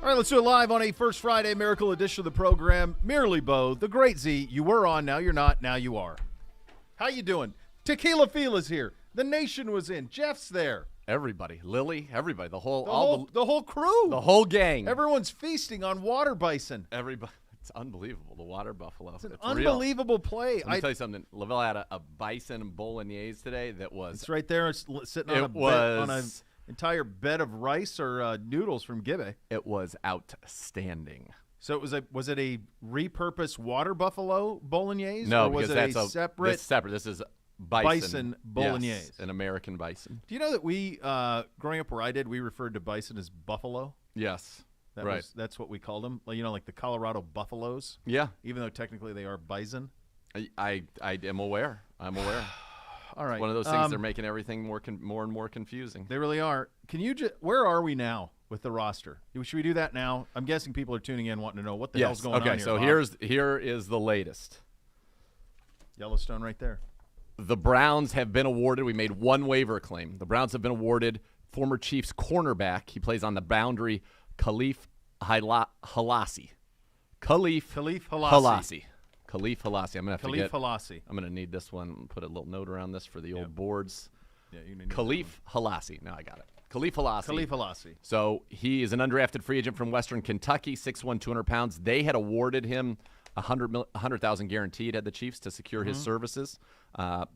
All right, let's do it live on a First Friday Miracle edition of the program. Merely Bo, the great Z. You were on, now you're not, now you are. How you doing? Tequila Fila's here. The nation was in. Jeff's there. Everybody, Lily, everybody, the whole crew, the whole gang. Everyone's feasting on water bison. Everybody, it's unbelievable. The water buffalo. It's an unbelievable play. Let me tell you something. Lavelle had a bison bolognese today that was. It's right there. It's sitting on an entire bed of rice or noodles from Gibbe. It was outstanding. So was it a repurposed water buffalo bolognese? No, or was because it that's separate. separate. This is bison bolognese. Yes, an American bison. Do you know that we, growing up where I did, we referred to bison as buffalo? Yes. That's what we called them. You know, like the Colorado buffaloes. Yeah. Even though technically they are bison. I am aware. I'm aware. All right. It's one of those things. They're making everything more and more confusing. They really are. Can you where are we now with the roster? Should we do that now? I'm guessing people are tuning in wanting to know what the hell's going on here. Okay, so here is the latest. Yellowstone right there. The Browns have been awarded. We made one waiver claim. The Browns have been awarded former Chiefs cornerback. He plays on the boundary, Khalif Halasi. Khalif Halasi. I'm gonna have to get. Halasi. I'm gonna need this one. Put a little note around this for the old boards. Yeah, you need Khalif Halasi. Now I got it. Khalif Halasi. Khalif Halasi. So he is an undrafted free agent from Western Kentucky, 6'1", 200 pounds. They had awarded him $100,000 guaranteed at the Chiefs to secure his services.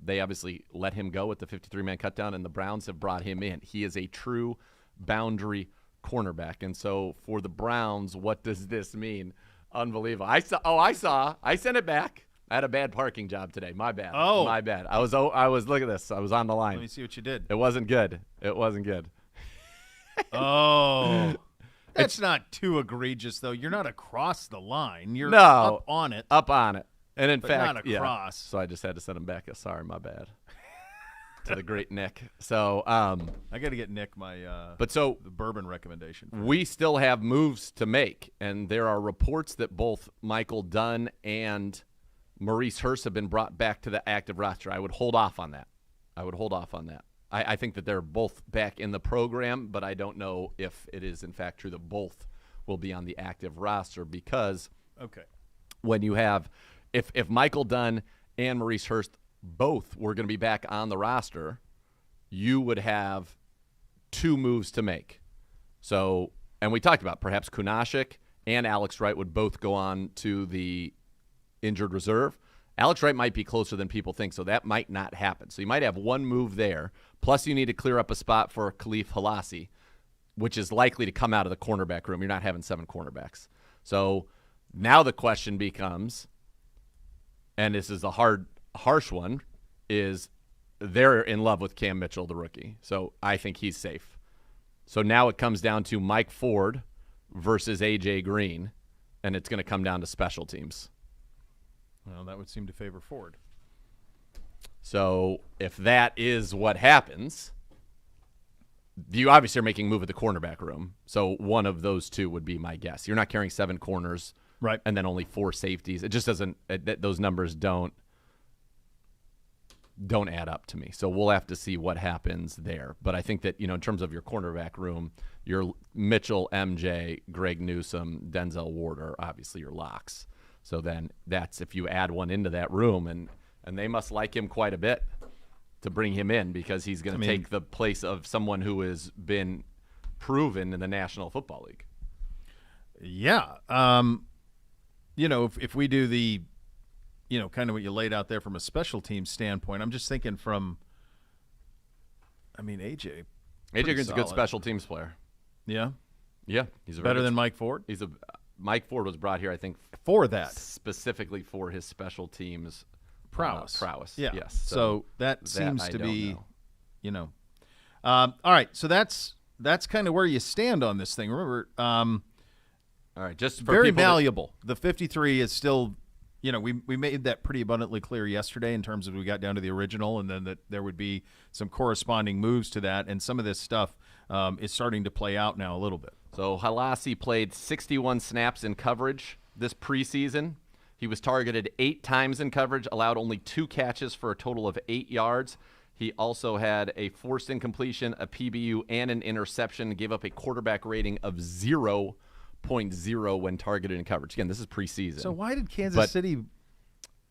They obviously let him go with the 53-man cutdown, and the Browns have brought him in. He is a true boundary cornerback. And so for the Browns, what does this mean? Unbelievable. I sent it back. I had a bad parking job today. My bad. Oh. My bad. I was look at this. I was on the line. Let me see what you did. It wasn't good. Oh. That's not too egregious, though. You're not across the line. You're up on it. Up on it. And in fact, not across. So I just had to send him back. Sorry, my bad. To the great Nick. So I got to get Nick the bourbon recommendation. We still have moves to make, and there are reports that both Michael Dunn and Maurice Hurst have been brought back to the active roster. I would hold off on that. I think that they're both back in the program, but I don't know if it is in fact true that both will be on the active roster because when you have if Michael Dunn and Maurice Hurst both were going to be back on the roster, you would have two moves to make. So, and we talked about perhaps Kunashik and Alex Wright would both go on to the injured reserve. Alex Wright might be closer than people think, so that might not happen. So you might have one move there, plus you need to clear up a spot for Khalif Halasi, which is likely to come out of the cornerback room. You're not having 7 cornerbacks. So now the question becomes, and this is a harsh one, is they're in love with Cam Mitchell, the rookie. So I think he's safe. So now it comes down to Mike Ford versus A.J. Green, and it's going to come down to special teams. Well, that would seem to favor Ford. So if that is what happens, you obviously are making a move at the cornerback room. So one of those two would be my guess. You're not carrying 7 corners, right? And then only 4 safeties. It just doesn't. Those numbers don't add up to me. So we'll have to see what happens there. But I think that, in terms of your cornerback room, your Mitchell, MJ, Greg Newsome, Denzel Ward are obviously your locks. So then that's if you add one into that room, and they must like him quite a bit to bring him in because he's going to take the place of someone who has been proven in the National Football League. Yeah. If we do the, kind of what you laid out there from a special team standpoint, I'm just thinking AJ Green's a good special teams player. Yeah? Yeah. He's better than Mike Ford? Mike Ford was brought here, I think, for that. Specifically for his special teams prowess. Yeah. Yes. So that seems to be, all right. So that's kind of where you stand on this thing. Remember, all right, just for very malleable. The 53 is still, we made that pretty abundantly clear yesterday in terms of we got down to the original, and then that there would be some corresponding moves to that, and some of this stuff is starting to play out now a little bit. So Halasi played 61 snaps in coverage this preseason. He was targeted 8 times in coverage, allowed only 2 catches for a total of 8 yards. He also had a forced incompletion, a PBU, and an interception, gave up a quarterback rating of 0.02. 0.0 when targeted in coverage. Again, this is preseason. So why did Kansas City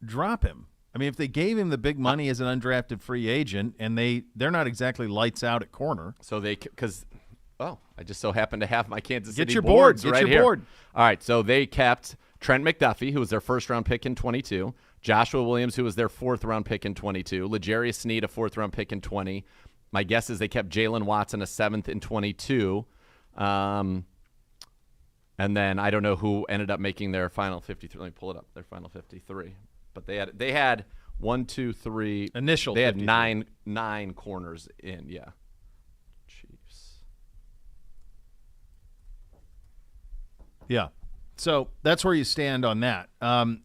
drop him? I mean, if they gave him the big money as an undrafted free agent, and they're not exactly lights out at corner. So I just so happen to have my Kansas City Get your boards board. right Get your here. board. All right, so they kept Trent McDuffie, who was their first-round pick in 22, Joshua Williams, who was their fourth-round pick in 22, L'Jarius Sneed, a fourth-round pick in 20. My guess is they kept Jalen Watson, a seventh in 22. And then I don't know who ended up making their final 53. Let me pull it up, their final 53. But they had 1, 2, 3. Initial They had 53. nine corners in, yeah. Chiefs. Yeah. So that's where you stand on that.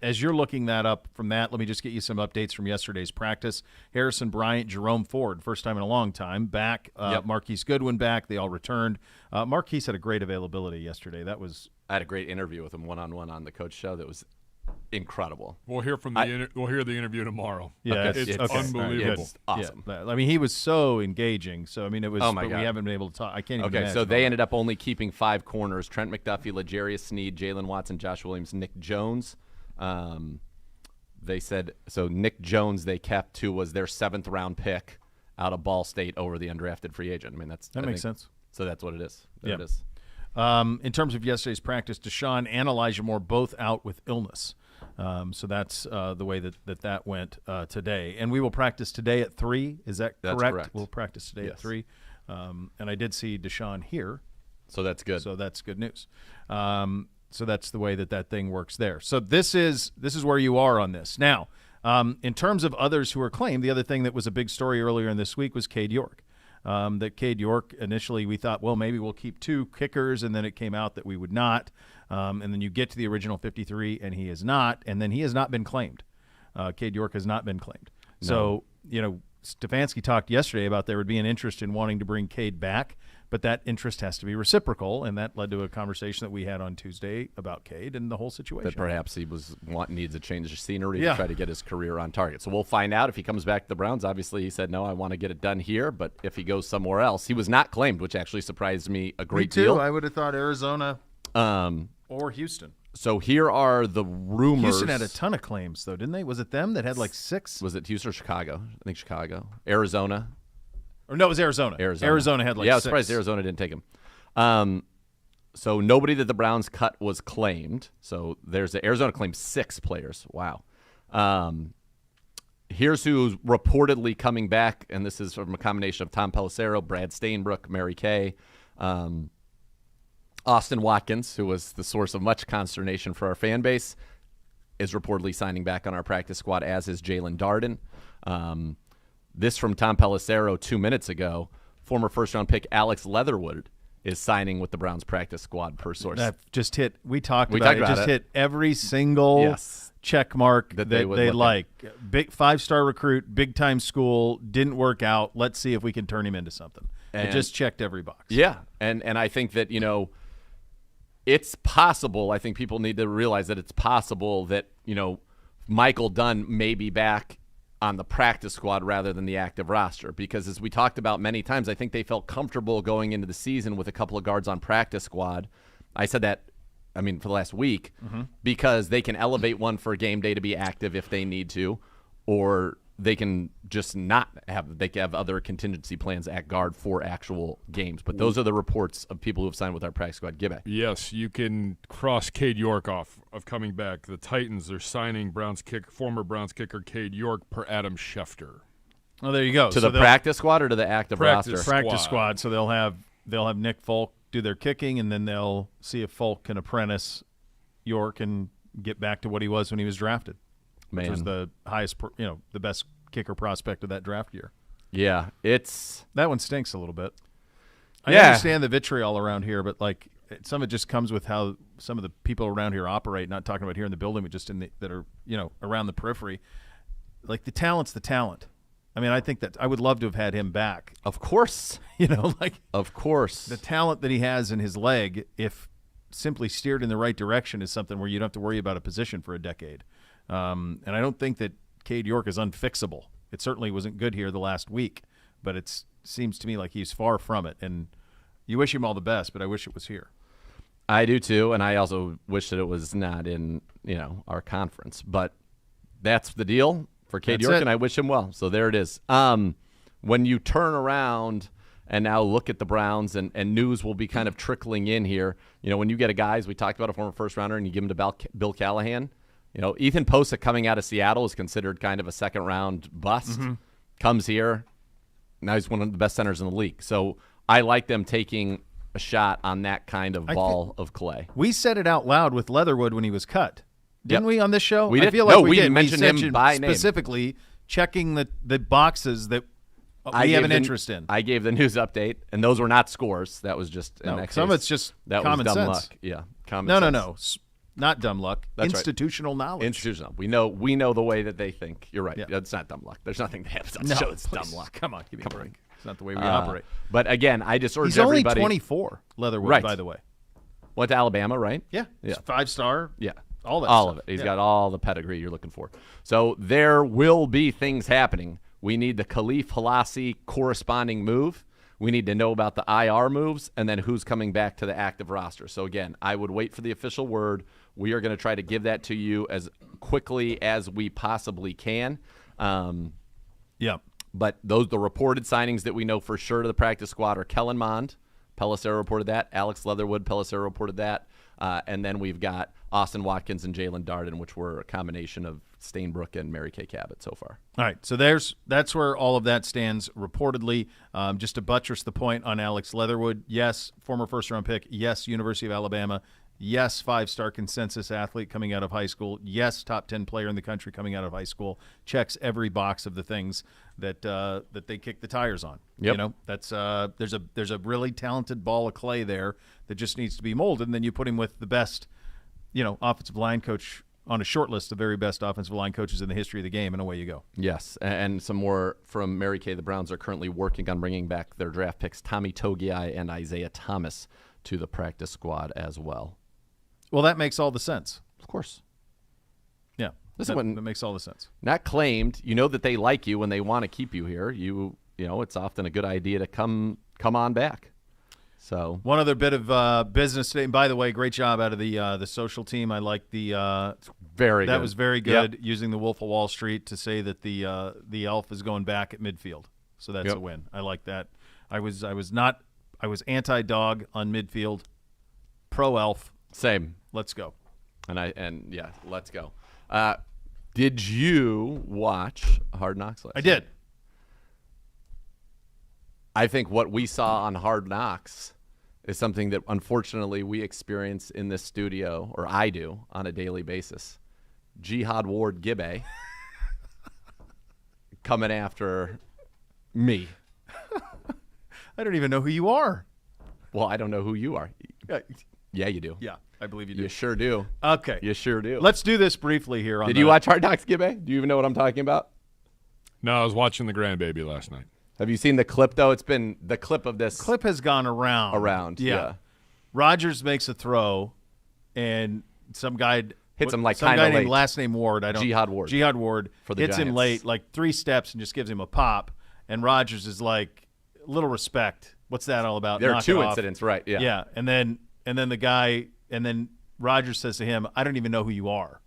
As you're looking that up from that, let me just get you some updates from yesterday's practice. Harrison Bryant, Jerome Ford, first time in a long time, back. Yep. Marquise Goodwin back. They all returned. Marquise had a great availability yesterday. I had a great interview with him one-on-one on the Coach Show that was incredible. We'll hear we'll hear the interview tomorrow. Yeah, it's okay. unbelievable. It's awesome. Yeah. I mean, he was so engaging. So, I mean, it was, Oh my but God. we haven't been able to talk. I can't even Okay, imagine. so they ended up only keeping 5 corners: Trent McDuffie, L'Jarius Sneed, Jalen Watson, Josh Williams, Nick Jones. They said so. Nick Jones they kept, who was their 7th-round pick out of Ball State over the undrafted free agent. I mean, that makes sense. So that's what it is. There Yeah. it is. In terms of yesterday's practice, Deshaun and Elijah Moore both out with illness. So that's the way that went today. And we will practice today at 3. Is that correct? That's correct. We'll practice today at Yes. 3. And I did see Deshaun here. So that's good. So that's good news. So that's the way that thing works there. So this is where you are on this. Now, in terms of others who are claimed, the other thing that was a big story earlier in this week was Cade York. That Cade York, initially we thought, well, maybe we'll keep 2 kickers, and then it came out that we would not. And then you get to the original 53, and he is not, and then he has not been claimed. Cade York has not been claimed. No. So, Stefanski talked yesterday about there would be an interest in wanting to bring Cade back, but that interest has to be reciprocal, and that led to a conversation that we had on Tuesday about Cade and the whole situation. That perhaps he needs a change of scenery Yeah. to try to get his career on target. So we'll find out if he comes back to the Browns. Obviously, he said, no, I want to get it done here. But if he goes somewhere else, he was not claimed, which actually surprised me a great deal. I would have thought Arizona or Houston. So here are the rumors. Houston had a ton of claims, though, didn't they? Was it them that had like 6? Was it Houston or Chicago? I think Chicago. Arizona. Or no, it was Arizona. Arizona had like 6. Yeah, I was surprised Arizona didn't take him. So nobody that the Browns cut was claimed. So Arizona claimed 6 players. Wow. Here's who's reportedly coming back, and this is from a combination of Tom Pelissero, Brad Stainbrook, Mary Kay, Austin Watkins, who was the source of much consternation for our fan base, is reportedly signing back on our practice squad, as is Jalen Darden. This from Tom Pelissero 2 minutes ago. Former first-round pick Alex Leatherwood is signing with the Browns practice squad, per source. That just hit. We talked about it. Just hit every single Yes. check mark that they they would like. Big 5-star recruit, big-time school, didn't work out. Let's see if we can turn him into something. It just checked every box. Yeah, and I think that, it's possible. I think people need to realize that it's possible that, Michael Dunn may be back on the practice squad rather than the active roster, because as we talked about many times, I think they felt comfortable going into the season with a couple of guards on practice squad. I said that, for the last week, because they can elevate one for game day to be active if they need to, or they can just not have. They can have other contingency plans at guard for actual games. But those are the reports of people who have signed with our practice squad. Give back. Yes, you can cross Cade York off of coming back. The Titans are signing former Browns kicker Cade York per Adam Schefter. Oh, there you go. To the practice squad or to the active roster? Practice squad. So they'll have Nick Folk do their kicking, and then they'll see if Folk can apprentice York and get back to what he was when he was drafted. Which was the highest, the best kicker prospect of that draft year. Yeah, that one stinks a little bit. I Yeah. understand the vitriol around here, but some of it just comes with how some of the people around here operate. Not talking about here in the building, but just that are around the periphery. Like the talent's the talent. I think that I would love to have had him back. Of course. Of course. The talent that he has in his leg, if simply steered in the right direction, is something where you don't have to worry about a position for a decade. And I don't think that Cade York is unfixable. It certainly wasn't good here the last week, but it seems to me like he's far from it. And you wish him all the best, but I wish it was here. I do too, and I also wish that it was not in our conference. But that's the deal for Cade York, and I wish him well. So there it is. When you turn around and now look at the Browns, and news will be kind of trickling in here. When you get a guy, as we talked about, a former first rounder, and you give him to Bill Callahan, Ethan Posa coming out of Seattle is considered kind of a second round bust. Mm-hmm. Comes here, now he's one of the best centers in the league. So I like them taking a shot on that kind of ball of clay. We said it out loud with Leatherwood when he was cut, didn't we, on this show? We did. I feel like we did. mentioned him by name. Specifically checking the boxes that we have an interest in. I gave the news update, and those were not scores. That was just in that case. Some of it's just that common was dumb sense. luck. Yeah, common sense. No. Not dumb luck. That's institutional knowledge. Institutional. We know the way that they think. You're right. Yeah. It's not dumb luck. There's nothing that happens on the show that's dumb luck. Come on, give me a break. It's not the way we operate. But again, I just urge He's only everybody. 24, Leatherwood, Right. by the way. Went to Alabama, right? Yeah. Yeah. 5-star. Yeah. All that all stuff. of it. He's Yeah. got all the pedigree you're looking for. So there will be things happening. We need the Khalif Halasi corresponding move. We need to know about the IR moves and then who's coming back to the active roster. So, again, I would wait for the official word. We are going to try to give that to you as quickly as we possibly can. Yeah. But the reported signings that we know for sure to the practice squad are Kellen Mond. Pelissero reported that. Alex Leatherwood, Pelissero reported that. And then we've got Austin Watkins and Jalen Darden, which were a combination of Stainbrook and Mary Kay Cabot so far. All right, so that's where all of that stands reportedly. Just to buttress the point on Alex Leatherwood, yes, former first-round pick, yes, University of Alabama, yes, 5-star consensus athlete coming out of high school, yes, top 10 player in the country coming out of high school, checks every box of the things that they kick the tires on. Yep. That's there's a really talented ball of clay there that just needs to be molded, and then you put him with the best, offensive line coach on a short list of very best offensive line coaches in the history of the game, and away you go. Yes, and some more from Mary Kay. The Browns are currently working on bringing back their draft picks, Tommy Togiai and Isaiah Thomas, to the practice squad as well. Well, that makes all the sense. Of course. Yeah, that makes all the sense. Not claimed. You know that they like you and they want to keep you here. You know, it's often a good idea to come on back. So one other bit of business today. And by the way, great job out of the social team. I like the very good. That was very good. Yep. Using the Wolf of Wall Street to say that the elf is going back at midfield. So that's a win. I like that. I was anti-dog on midfield, pro elf. Same. Let's go. And let's go. Did you watch Hard Knocks last night? I did. I think what we saw on Hard Knocks is something that unfortunately we experience in this studio, or I do, on a daily basis. Jihad Ward Gibbe coming after me. I don't even know who you are. Well, I don't know who you are. Yeah, you do. Yeah, I believe you do. You sure do. Okay. You sure do. Let's do this briefly here. Did you watch Hard Knocks, Gibbe? Do you even know what I'm talking about? No, I was watching the grandbaby last night. Have you seen the clip, though? It's been the clip of this. Clip has gone around. Yeah. Rodgers makes a throw, and some guy hits him like some kind guy of named late. last name Ward. Jihad Ward for the hits him Giants. late, like 3 steps, and just gives him a pop. And Rodgers is like, little respect. What's that all about? There are Knock 2 it off. incidents, right? Yeah. Yeah, and then the guy, and then Rodgers says to him, "I don't even know who you are."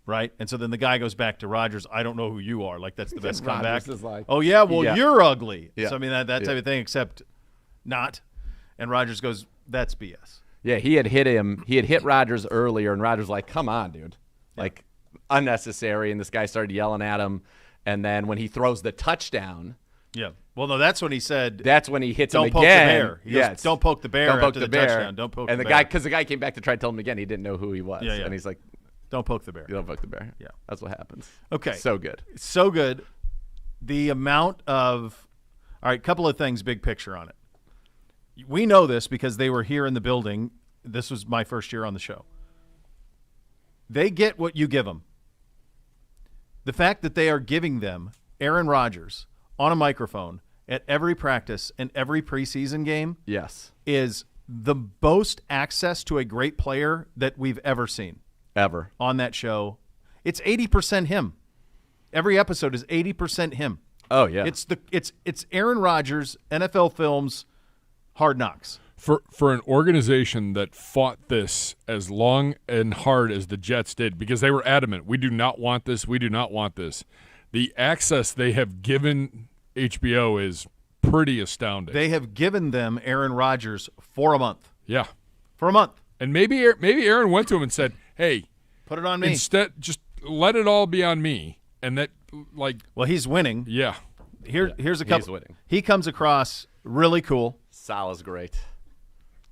Right? And so then the guy goes back to Rodgers, "I don't know who you are." Like, that's the best comeback. Rodgers is like, "Oh, yeah, well, yeah. you're ugly." Yeah. So, I mean, that type of thing, except not. And Rodgers goes, "That's BS." Yeah, he had hit him. He had hit Rodgers earlier, and Rodgers was like, "Come on, dude." Like, unnecessary. And this guy started yelling at him. And then when he throws the touchdown. Yeah. Well, no, that's when he said. That's when he hits him don't again. Poke the bear. He Yes. goes, don't poke the bear Don't poke after the the bear. touchdown. Don't poke and the the bear. guy, because the guy came back to try to tell him again, he didn't know who he was. Yeah. And he's like, don't poke the bear. "You don't poke the bear." Yeah. That's what happens. Okay. So good. So good. The amount of – all right, couple of things, big picture on it. We know this because they were here in the building. This was my first year on the show. They get what you give them. The fact that they are giving them Aaron Rodgers on a microphone at every practice and every preseason game Yes. is the most access to a great player that we've ever seen Ever. on that show. It's 80% him. Every episode is 80% him. Oh, yeah. It's Aaron Rodgers, NFL Films, Hard Knocks. for an organization that fought this as long and hard as the Jets did, because they were adamant, we do not want this, we do not want this. The access they have given HBO is pretty astounding. They have given them Aaron Rodgers for a month. Yeah. For a month. And maybe Aaron went to him and said, hey, put it on me. Instead, just let it all be on me. And that, like. Well, he's winning. Yeah. Here's a couple. He's winning. He comes across really cool. Salah's great.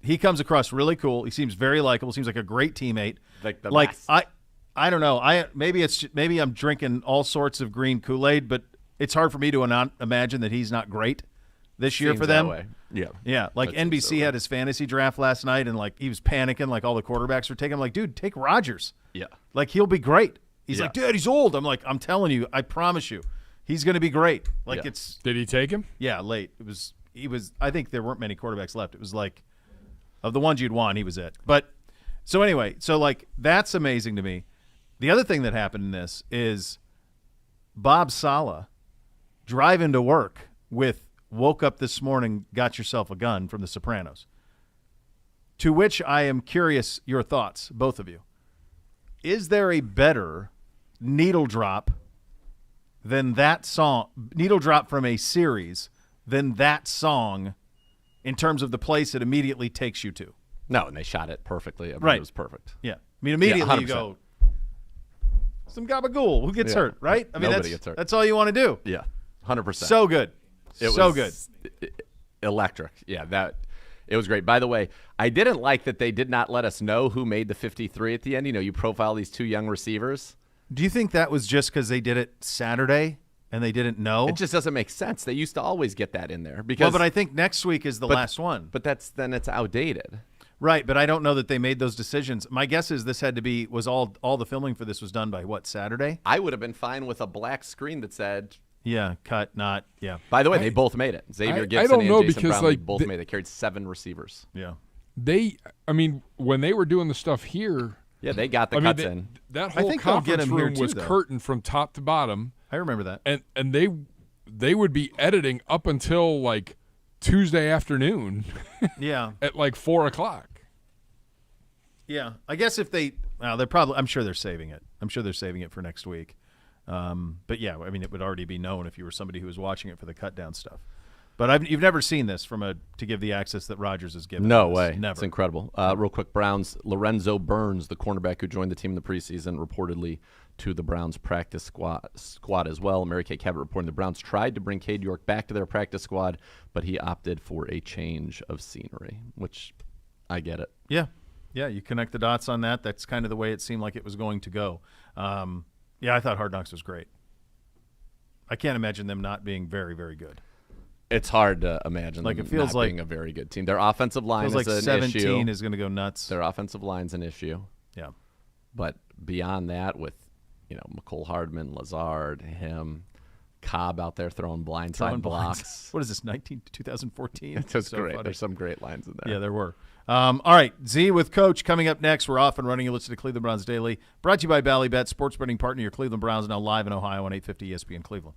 He comes across really cool. He seems very likable. Seems like a great teammate. Like the like best. I don't know. Maybe I'm drinking all sorts of green Kool-Aid, but it's hard for me to not imagine that he's not great this year Seems for them. that way. Yeah. Yeah, like That seems NBC so. had his fantasy draft last night, and like he was panicking, like all the quarterbacks were taking. I'm like, dude, take Rodgers. Yeah. Like he'll be great. He's Yeah. like, dude, he's old. I'm like, I'm telling you, I promise you, he's going to be great. Like Yeah. it's Did he take him? late. He was. I think there weren't many quarterbacks left. It was like of the ones you'd want, he was it. But so anyway, so like that's amazing to me. The other thing that happened in this is Bob Saleh driving to work with woke up this morning, got yourself a gun from The Sopranos. To which I am curious your thoughts, both of you. Is there a better needle drop than that song, needle drop from a series, than that song in terms of the place it immediately takes you to? No, and they shot it perfectly. I mean, Right. It was perfect. Yeah. I mean, immediately you 100%. go, some gabagool. Who gets Yeah. hurt, right? I mean, Nobody gets hurt. That's all you want to do. Yeah. 100%. So good. It so was good. Electric. Yeah, it was great. By the way, I didn't like that they did not let us know who made the 53 at the end. You know, you profile these two young receivers. Do you think that was just because they did it Saturday and they didn't know? It just doesn't make sense. They used to always get that in there because well, but I think next week is the last one. But then it's outdated. Right, but I don't know that they made those decisions. My guess is this had to be all the filming for this was done by what, Saturday? I would have been fine with a black screen that said. Yeah, cut, not, yeah. By the way, they both made it. Xavier I Gibson don't know and Jason because, Brown like, both they- made it. They carried 7 receivers. Yeah. I mean, when they were doing the stuff here, Yeah, they got the I mean, cuts in. that I whole think they'll get conference him here room too, was though. curtained from top to bottom, I remember that. and they would be editing up until like Tuesday afternoon Yeah. at like 4:00. Yeah. I guess if they're I'm sure they're saving it. I'm sure they're saving it for next week. But yeah, I mean, it would already be known if you were somebody who was watching it for the cut down stuff. But you've never seen this to give the access that Rodgers has given. No to this. way. Never. It's incredible. Real quick, Browns, Lorenzo Burns, the cornerback who joined the team in the preseason, reportedly to the Browns practice squad as well. Mary Kay Cabot reporting the Browns tried to bring Cade York back to their practice squad, but he opted for a change of scenery, which I get it. Yeah. Yeah, you connect the dots on that. That's kind of the way it seemed like it was going to go. Yeah, I thought Hard Knocks was great. I can't imagine them not being very, very good. It's hard to imagine Like, them it feels not like- being a very good team. Their offensive line Feels is like an 17 issue. is going to go nuts. Their offensive line's an issue. Yeah. But beyond that, with McCole Hardman, Lazard, him, Cobb out there throwing blindside Throwing blocks. blinds. What is this, 2014? It's just So great. funny. There's some great lines in there. Yeah, there were. All right, Z with Coach coming up next. We're off and running. You listen to Cleveland Browns Daily, brought to you by Ballybet, sports betting partner. Your Cleveland Browns now live in Ohio on 850 ESPN Cleveland.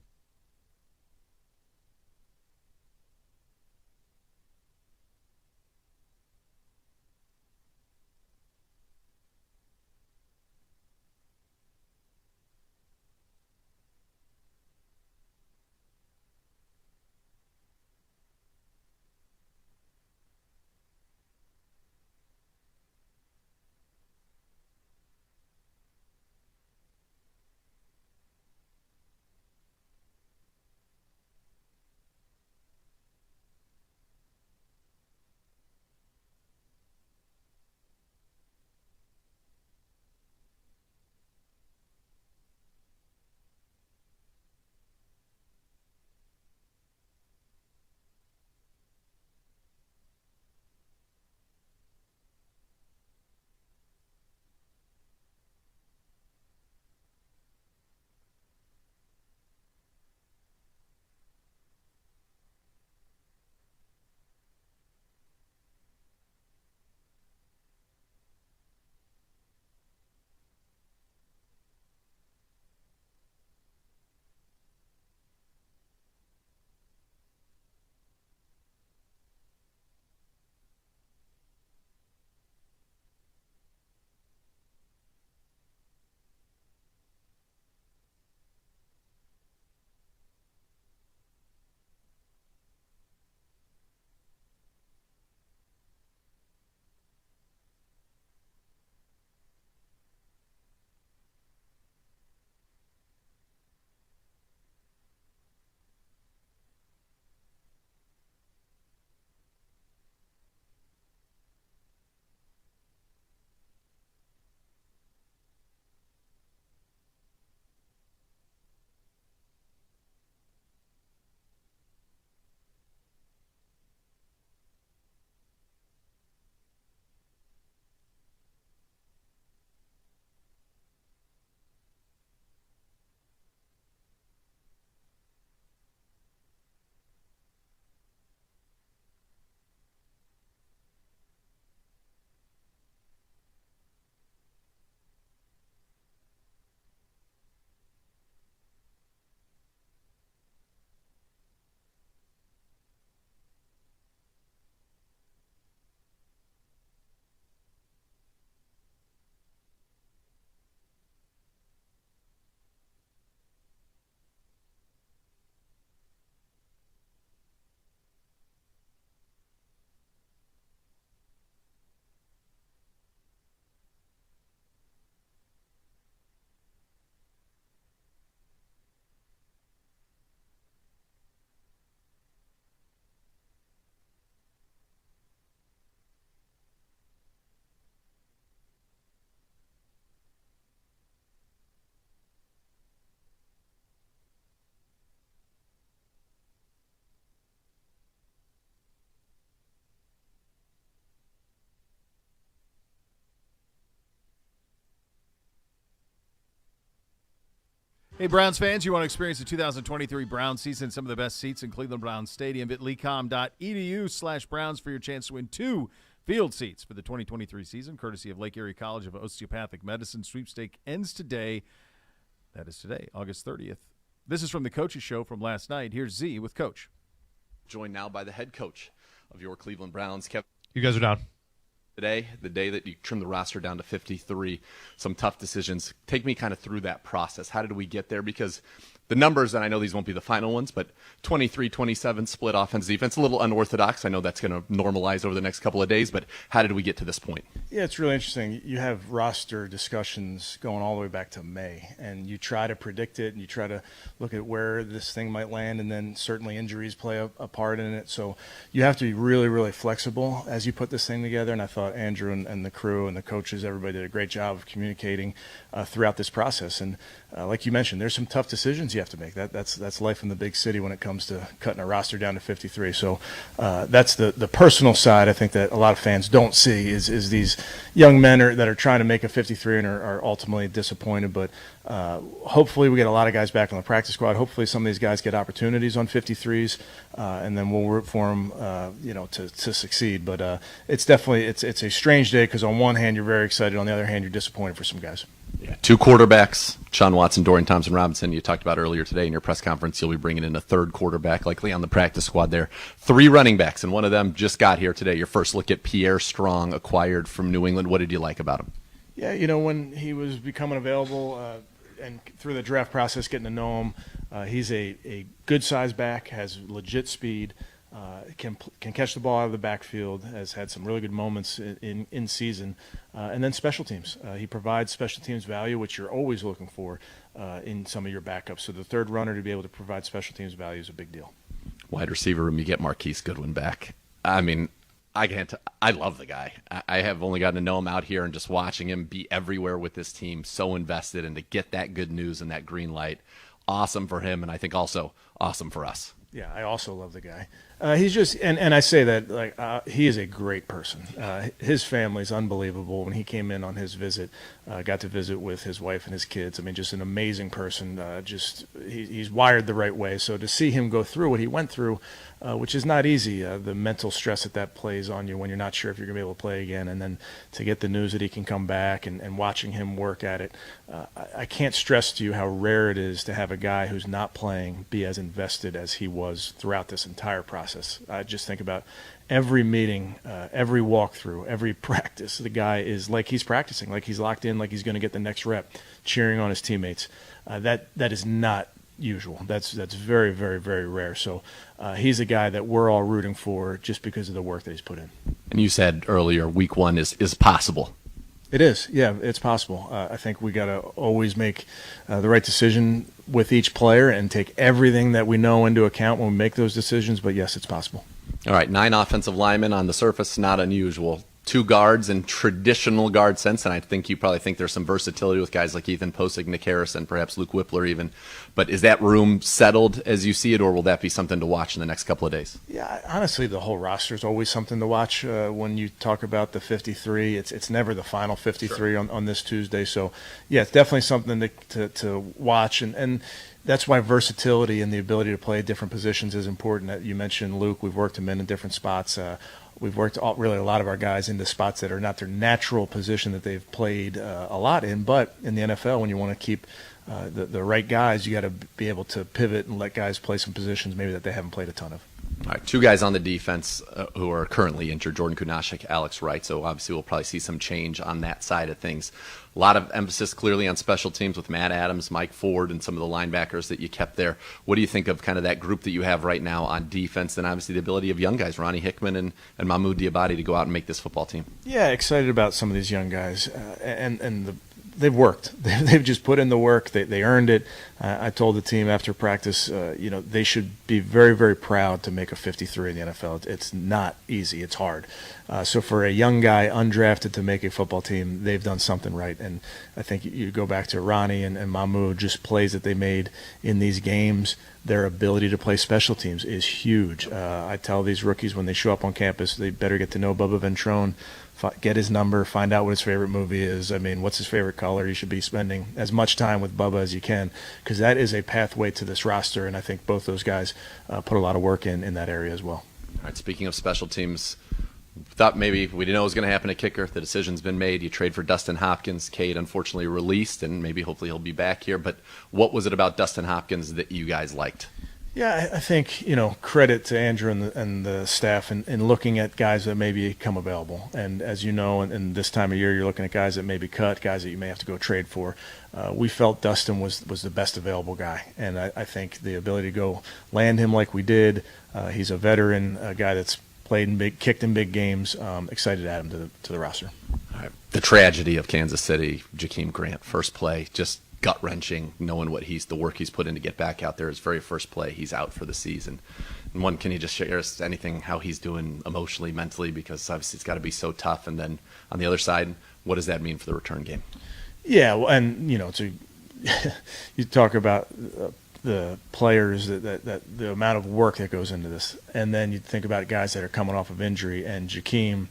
Hey, Browns fans, you want to experience the 2023 Browns season, some of the best seats in Cleveland Browns Stadium at lecom.edu/Browns for your chance to win 2 field seats for the 2023 season, courtesy of Lake Erie College of Osteopathic Medicine. Sweepstake ends today. That is today, August 30th. This is from the Coach's Show from last night. Here's Z with Coach. Joined now by the head coach of your Cleveland Browns, Kevin. You guys are down. Today, the day that you trimmed the roster down to 53, some tough decisions. Take me kind of through that process. How did we get there? Because the numbers, and I know these won't be the final ones, but 23-27 split offense defense, a little unorthodox. I know that's going to normalize over the next couple of days, but how did we get to this point? Yeah, it's really interesting. You have roster discussions going all the way back to May, and you try to predict it, and you try to look at where this thing might land, and then certainly injuries play a part in it. So you have to be really, really flexible as you put this thing together, and I thought Andrew and the crew and the coaches, everybody did a great job of communicating throughout this process. And like you mentioned, there's some tough decisions you have to make. That's life in the big city when it comes to cutting a roster down to 53. So that's the personal side I think that a lot of fans don't see is these young men that are trying to make a 53 and are ultimately disappointed. But hopefully we get a lot of guys back on the practice squad. Hopefully some of these guys get opportunities on 53s, and then we'll root for them, to succeed. But it's definitely it's a strange day because on one hand you're very excited, on the other hand you're disappointed for some guys. Yeah, 2 quarterbacks, Sean Watson, Dorian Thompson-Robinson. You talked about earlier today in your press conference. You'll be bringing in a 3rd quarterback, likely on the practice squad there. 3 running backs, and one of them just got here today. Your first look at Pierre Strong, acquired from New England. What did you like about him? Yeah, when he was becoming available and through the draft process, getting to know him, he's a good size back, has legit speed. Can catch the ball out of the backfield, has had some really good moments in season, and then special teams. He provides special teams value, which you're always looking for in some of your backups. So the 3rd runner to be able to provide special teams value is a big deal. Wide receiver room, you get Marquise Goodwin back. I mean, I love the guy. I have only gotten to know him out here and just watching him be everywhere with this team, so invested, and to get that good news and that green light, awesome for him, and I think also awesome for us. Yeah, I also love the guy. He's just, and I say that he is a great person. His family's unbelievable. When he came in on his visit, got to visit with his wife and his kids. I mean, just an amazing person. He's wired the right way. So to see him go through what he went through, which is not easy, the mental stress that plays on you when you're not sure if you're going to be able to play again, and then to get the news that he can come back and watching him work at it, I can't stress to you how rare it is to have a guy who's not playing be as invested as he was throughout this entire process. I just think about every meeting, every walkthrough, every practice. The guy is like he's practicing, like he's locked in, like he's going to get the next rep, cheering on his teammates. That is not usual. That's very, very, very rare. So he's a guy that we're all rooting for just because of the work that he's put in. And you said earlier, week 1 is possible. It is. Yeah, it's possible. I think we got to always make the right decision with each player and take everything that we know into account when we make those decisions. But yes, it's possible. All right, 9 offensive linemen on the surface, not unusual. 2 guards in traditional guard sense, and I think you probably think there's some versatility with guys like Ethan Posig, Nick Harris, and perhaps Luke Whippler even. But is that room settled as you see it, or will that be something to watch in the next couple of days? Yeah, honestly, the whole roster is always something to watch. When you talk about the 53, it's never the final 53 sure. on this Tuesday. So, yeah, it's definitely something to watch. And that's why versatility and the ability to play different positions is important. You mentioned Luke. We've worked him in different spots. We've worked really a lot of our guys into spots that are not their natural position that they've played a lot in. But in the NFL, when you want to keep the right guys, you got to be able to pivot and let guys play some positions maybe that they haven't played a ton of. All right, 2 guys on the defense who are currently injured, Jordan Kunashek, Alex Wright. So obviously we'll probably see some change on that side of things. A lot of emphasis clearly on special teams with Matt Adams, Mike Ford, and some of the linebackers that you kept there. What do you think of kind of that group that you have right now on defense, and obviously the ability of young guys, Ronnie Hickman and Mahmoud Diabate, to go out and make this football team? Yeah, excited about some of these young guys, they've worked. They've just put in the work. They earned it. I told the team after practice, they should be very, very proud to make a 53 in the NFL. It's not easy. It's hard. So for a young guy undrafted to make a football team, they've done something right. And I think you go back to Ronnie and Mahmoud, just plays that they made in these games. Their ability to play special teams is huge. I tell these rookies when they show up on campus, they better get to know Bubba Ventrone get his number, find out what his favorite movie is. I mean, what's his favorite color? You should be spending as much time with Bubba as you can, because that is a pathway to this roster, and I think both those guys put a lot of work in that area as well. All right, speaking of special teams, thought maybe we didn't know what was going to happen at kicker. The decision's been made. You trade for Dustin Hopkins. Cade unfortunately released, and maybe hopefully he'll be back here. But what was it about Dustin Hopkins that you guys liked? Yeah, I think, credit to Andrew and the staff in looking at guys that maybe come available. And as you know, in this time of year, you're looking at guys that may be cut, guys that you may have to go trade for. We felt Dustin was the best available guy. And I think the ability to go land him like we did, he's a veteran, a guy that's played in kicked in big games. Excited to add him to the roster. All right. The tragedy of Kansas City, Jakeem Grant, first play, just gut-wrenching, knowing the work he's put in to get back out there. His very first play, he's out for the season. And can you just share us anything, how he's doing emotionally, mentally, because obviously it's got to be so tough. And then on the other side, what does that mean for the return game? Yeah, well, and you talk about the players, that the amount of work that goes into this, and then you think about guys that are coming off of injury, and Jakeem,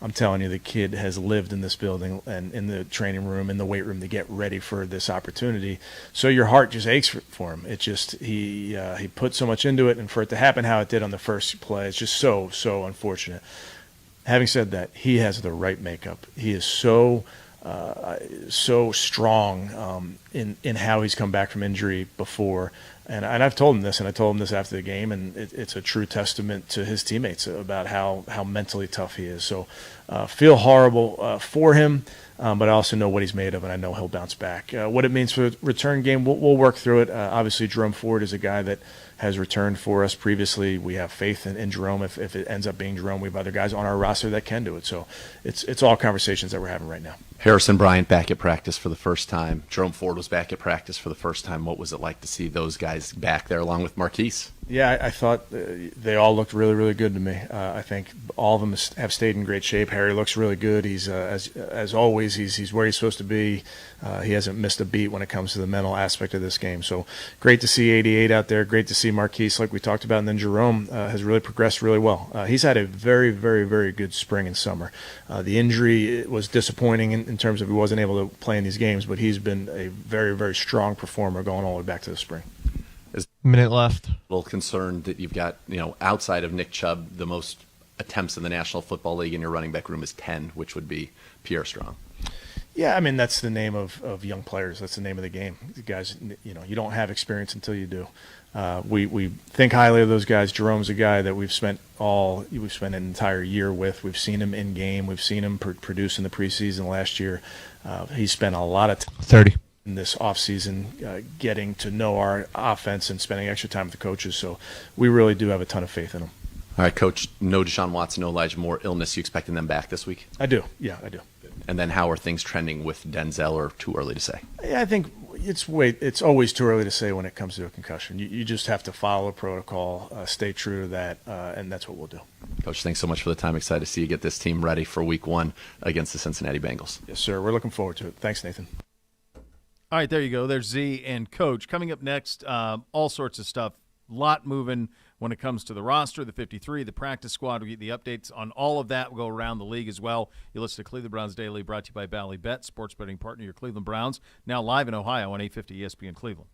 I'm telling you, the kid has lived in this building and in the training room, in the weight room to get ready for this opportunity. So your heart just aches for him. It just he put so much into it, and for it to happen how it did on the first play, it's just so unfortunate. Having said that, he has the right makeup. He is so strong in how he's come back from injury before. And I've told him this, and I told him this after the game, and it's a true testament to his teammates about how mentally tough he is. So feel horrible for him, but I also know what he's made of, and I know he'll bounce back. What it means for the return game, we'll work through it. Obviously, Jerome Ford is a guy that has returned for us previously. We have faith in Jerome. If it ends up being Jerome, we have other guys on our roster that can do it. So it's all conversations that we're having right now. Harrison Bryant back at practice for the first time. Jerome Ford was back at practice for the first time. What was it like to see those guys back there along with Marquise? Yeah, I thought they all looked really, really good to me. I think all of them have stayed in great shape. Harry looks really good. He's as always, he's where he's supposed to be. He hasn't missed a beat when it comes to the mental aspect of this game. So great to see 88 out there. Great to see Marquise, like we talked about. And then Jerome has really progressed really well. He's had a very, very, very good spring and summer. The injury was disappointing in terms of he wasn't able to play in these games, but he's been a very, very strong performer going all the way back to the spring. Minute left. A little concerned that you've got, outside of Nick Chubb, the most attempts in the National Football League in your running back room is 10, which would be Pierre Strong. Yeah, I mean, that's the name of young players. That's the name of the game. The guys, you don't have experience until you do. We think highly of those guys. Jerome's a guy that we've spent an entire year with. We've seen him in game. We've seen him produce in the preseason last year. He spent a lot of time 30 in this offseason getting to know our offense and spending extra time with the coaches. So we really do have a ton of faith in him. All right, Coach, no Deshaun Watson, no Elijah Moore illness. You expecting them back this week? I do. Yeah, I do. And then how are things trending with Denzel, or too early to say? Yeah, I think it's always too early to say when it comes to a concussion. You just have to follow a protocol, stay true to that, and that's what we'll do. Coach, thanks so much for the time. Excited to see you get this team ready for week 1 against the Cincinnati Bengals. Yes, sir. We're looking forward to it. Thanks, Nathan. All right, there you go. There's Z and Coach. Coming up next, all sorts of stuff. Lot moving when it comes to the roster, the 53, the practice squad. We get the updates on all of that. We'll go around the league as well. You listen to Cleveland Browns Daily, brought to you by Bally Bet, sports betting partner, your Cleveland Browns. Now live in Ohio on 850 ESPN Cleveland.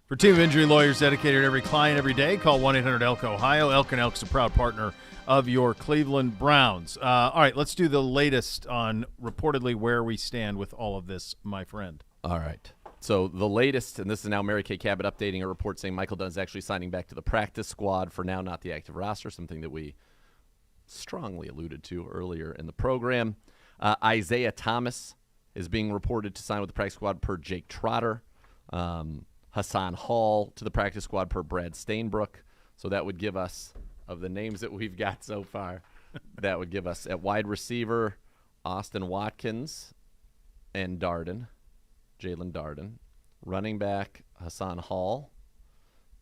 For team of injury lawyers dedicated to every client every day, call 1-800-ELK-OHIO. Elk & Elk's a proud partner of your Cleveland Browns. All right, let's do the latest on reportedly where we stand with all of this, my friend. All right. So the latest, and this is now Mary Kay Cabot updating a report saying Michael Dunn is actually signing back to the practice squad for now, not the active roster, something that we strongly alluded to earlier in the program. Isaiah Thomas is being reported to sign with the practice squad per Jake Trotter. Hassan Hall to the practice squad per Brad Stainbrook. So that would give us, of the names that we've got so far, that would give us at wide receiver Austin Watkins and Jalen Darden. Running back Hassan Hall.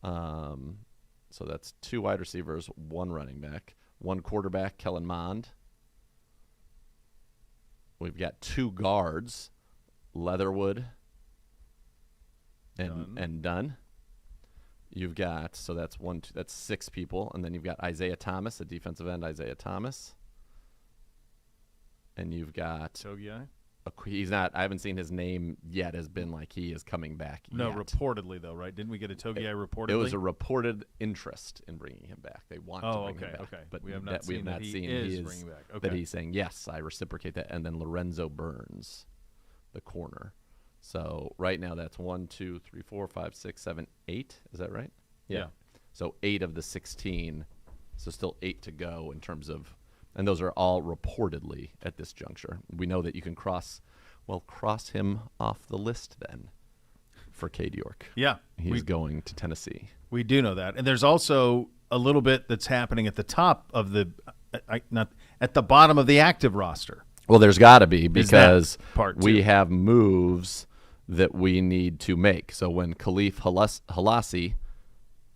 So that's 2 wide receivers, 1 running back. 1 quarterback, Kellen Mond. We've got 2 guards, Leatherwood and Dunn. You've got, so that's 6 people, and then you've got Isaiah Thomas, a defensive end, Isaiah Thomas. And you've got Togiai? He's not. I haven't seen his name yet. Has been like he is coming back. No, yet. Reportedly though, right? Didn't we get a Togiai reportedly? It was a reported interest in bringing him back. They want to bring him back. Okay. But we have not seen that he is bringing back. Okay. That he's saying yes. I reciprocate that. And then Lorenzo Burns, the corner. So right now that's 1, 2, 3, 4, 5, 6, 7, 8. Is that right? Yeah. So 8 of the 16. So still 8 to go in terms of. And those are all reportedly at this juncture. We know that you can cross him off the list then for Cade York. Yeah. He's going to Tennessee. We do know that. And there's also a little bit that's happening at the top of not at the bottom of the active roster. Well, there's got to be because part we two? have moves that we need to make. So when Khalif Halassi,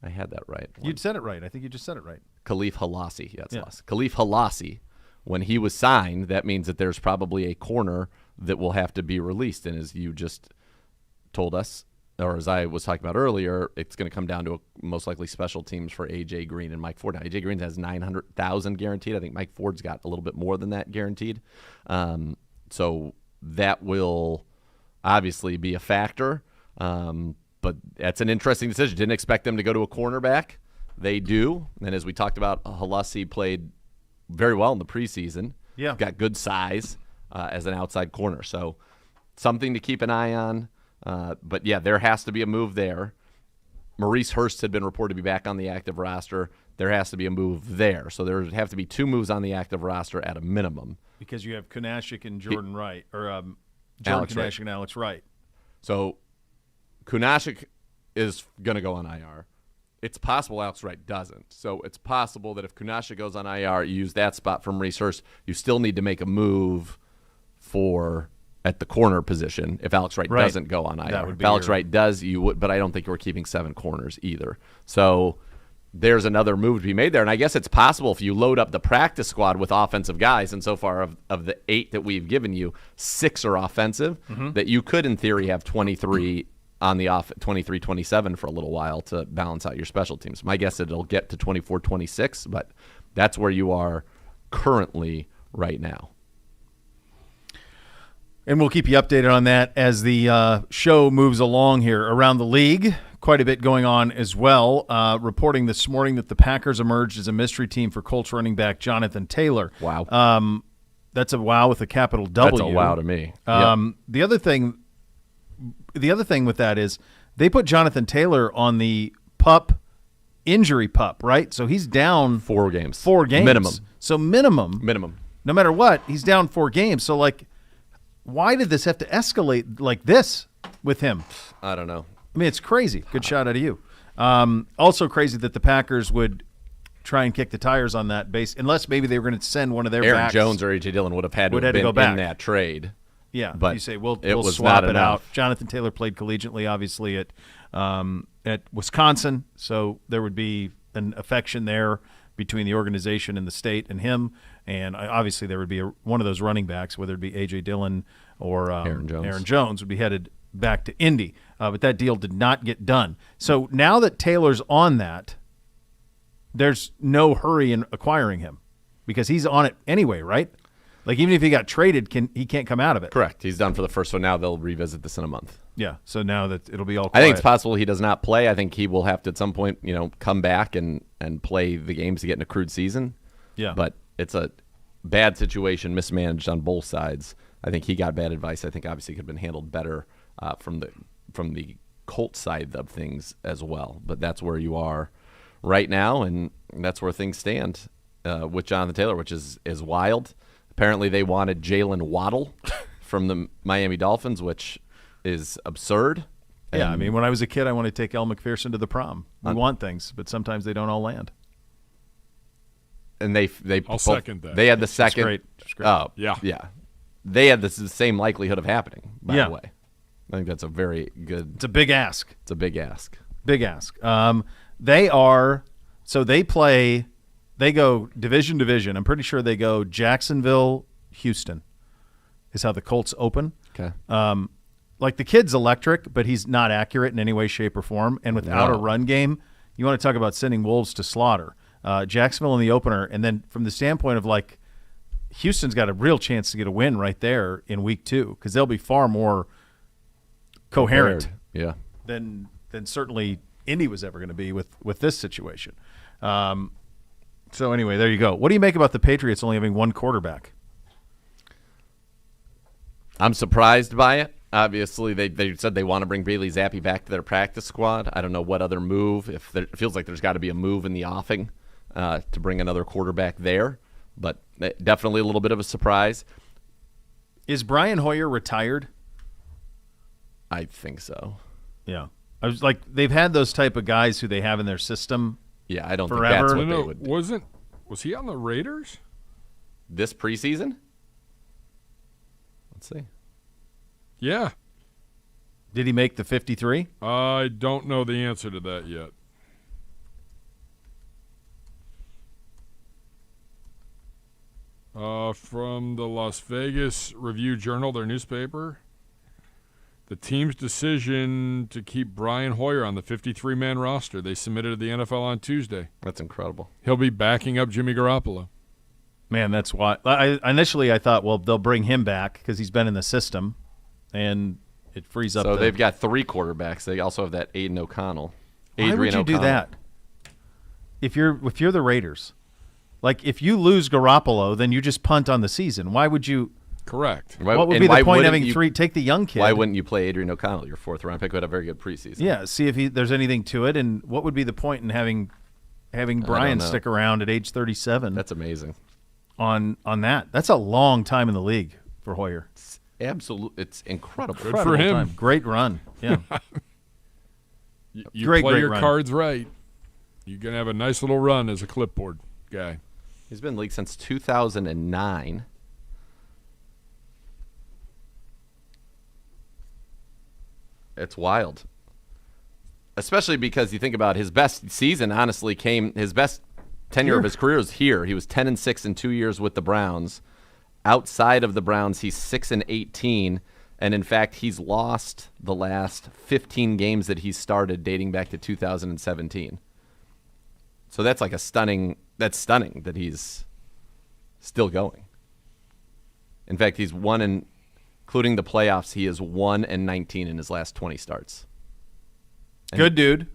I had that right. You said it right. I think you just said it right. Khalif Halassi. Yeah, Yeah. Khalif Halassi, when he was signed, that means that there's probably a corner that will have to be released. And as you just told us, or as I was talking about earlier, it's going to come down to most likely special teams for A.J. Green and Mike Ford. Now, A.J. Green has $900,000 guaranteed. I think Mike Ford's got a little bit more than that guaranteed. So that will obviously be a factor. But that's an interesting decision. Didn't expect them to go to a cornerback. They do. And as we talked about, Halassi played very well in the preseason. Yeah. Got good size as an outside corner. So something to keep an eye on. But, yeah, there has to be a move there. Maurice Hurst had been reported to be back on the active roster. There has to be a move there. So there would have to be 2 moves on the active roster at a minimum. Because you have Kunashik and Jordan Wright, or Jordan Alex Kunashik Wright. and Alex Wright. So Kunashik is going to go on IR. It's possible Alex Wright doesn't. So it's possible that if Kunashik goes on IR, you use that spot from Maurice Hurst, you still need to make a move at the corner position if Alex Wright doesn't go on IR. would If be Alex Wright does, you would, but I don't think you were keeping 7 corners either. So there's another move to be made there. And I guess it's possible if you load up the practice squad with offensive guys, and so far of the 8 that we've given you, 6 are offensive, that you could in theory have 23 on the 23-27 for a little while to balance out your special teams. My guess is it'll get to 24-26, but that's where you are currently right now. And we'll keep you updated on that as the show moves along here around the league. Quite a bit going on as well. Reporting this morning that the Packers emerged as a mystery team for Colts running back Jonathan Taylor. Wow. That's a wow with a capital W. That's a wow to me. The other thing with that is they put Jonathan Taylor on the injury pup, right? So he's down 4 games. 4 games. Minimum. So minimum. No matter what, he's down 4 games. So, why did this have to escalate like this with him? I don't know. I mean, it's crazy. Good shot out of you. Also crazy that the Packers would try and kick the tires on that base, unless maybe they were going to send one of their Aaron backs. Jones or A.J. Dillon would have had to have been go back in that trade. Yeah, but you say we'll was swap not it out. enough. Jonathan Taylor played collegiately, obviously at Wisconsin, so there would be an affection there between the organization and the state and him, and obviously there would be one of those running backs, whether it be A.J. Dillon or Aaron Jones, would be headed back to Indy, but that deal did not get done. So now that Taylor's on that, there's no hurry in acquiring him because he's on it anyway, right? Even if he got traded, he can't come out of it. Correct. He's done for the first one. Now they'll revisit this in a month. Yeah. So now that it'll be all I quiet. think it's possible he does not play. I think he will have to at some point, come back and play the games to get an accrued season. Yeah. But it's a bad situation, mismanaged on both sides. I think he got bad advice. I think obviously it could have been handled better from the Colts side of things as well. But that's where you are right now, and that's where things stand with Jonathan Taylor, which is wild. Apparently they wanted Jalen Waddle from the Miami Dolphins, which is absurd. Yeah, I And mean, when I was a kid, I wanted to take Elle McPherson to the prom. We want things, but sometimes they don't all land. And they I'll second that. They had the second. great. She's great. Oh, Yeah. yeah. They had the same likelihood of happening. By Yeah. the way, I think that's a very good. It's a big ask. It's a big ask. Big ask. They go division. I'm pretty sure they go Jacksonville, Houston is how the Colts open. Okay. Like the kid's electric, but he's not accurate in any way, shape, or form. And without a No. run game, you want to talk about sending wolves to slaughter. Jacksonville in the opener, and then from the standpoint of like Houston's got a real chance to get a win right there in week 2 because they'll be far more coherent Yeah. than certainly Indy was ever going to be with this situation. So anyway, there you go. What do you make about the Patriots only having one quarterback? I'm surprised by it. Obviously, they said they want to bring Bailey Zappi back to their practice squad. I don't know what other move. It feels like there's got to be a move in the offing to bring another quarterback there, but definitely a little bit of a surprise. Is Brian Hoyer retired? I think so. Yeah. I was like, they've had those type of guys who they have in their system. Yeah, I don't Forever. think that's what No, they would do. Was he on the Raiders? This preseason? Let's see. Yeah. Did he make the 53? I don't know the answer to that yet. From the Las Vegas Review-Journal, their newspaper, the team's decision to keep Brian Hoyer on the 53-man roster they submitted to the NFL on Tuesday. That's incredible. He'll be backing up Jimmy Garoppolo. Man, that's why. Initially, I thought, well, they'll bring him back because he's been in the system, and it frees up. So they've got 3 quarterbacks. They also have that Aiden O'Connell. Why would you do that? If you're the Raiders, like if you lose Garoppolo, then you just punt on the season. Why would you? Correct. What would be the point of having 3? Take the young kid. Why wouldn't you play Adrian O'Connell, your 4th-round pick, who had a very good preseason? Yeah, see if there's anything to it, and what would be the point in having Brian know. stick around at age 37? That's amazing. on that. That's a long time in the league for Hoyer. It's incredible. Good for him. Time. Great run. Yeah. You Great play your run. cards right, you're going to have a nice little run as a clipboard guy. He's been in the league since 2009. It's wild. Especially because you think about his best season, honestly, his best tenure of his career was here. He was 10-6 in 2 years with the Browns. Outside of the Browns, he's 6-18. And in fact, he's lost the last 15 games that he's started dating back to 2017. So that's like stunning that he's still going. In fact, he's including the playoffs, he is 1-19 in his last 20 starts. Good dude.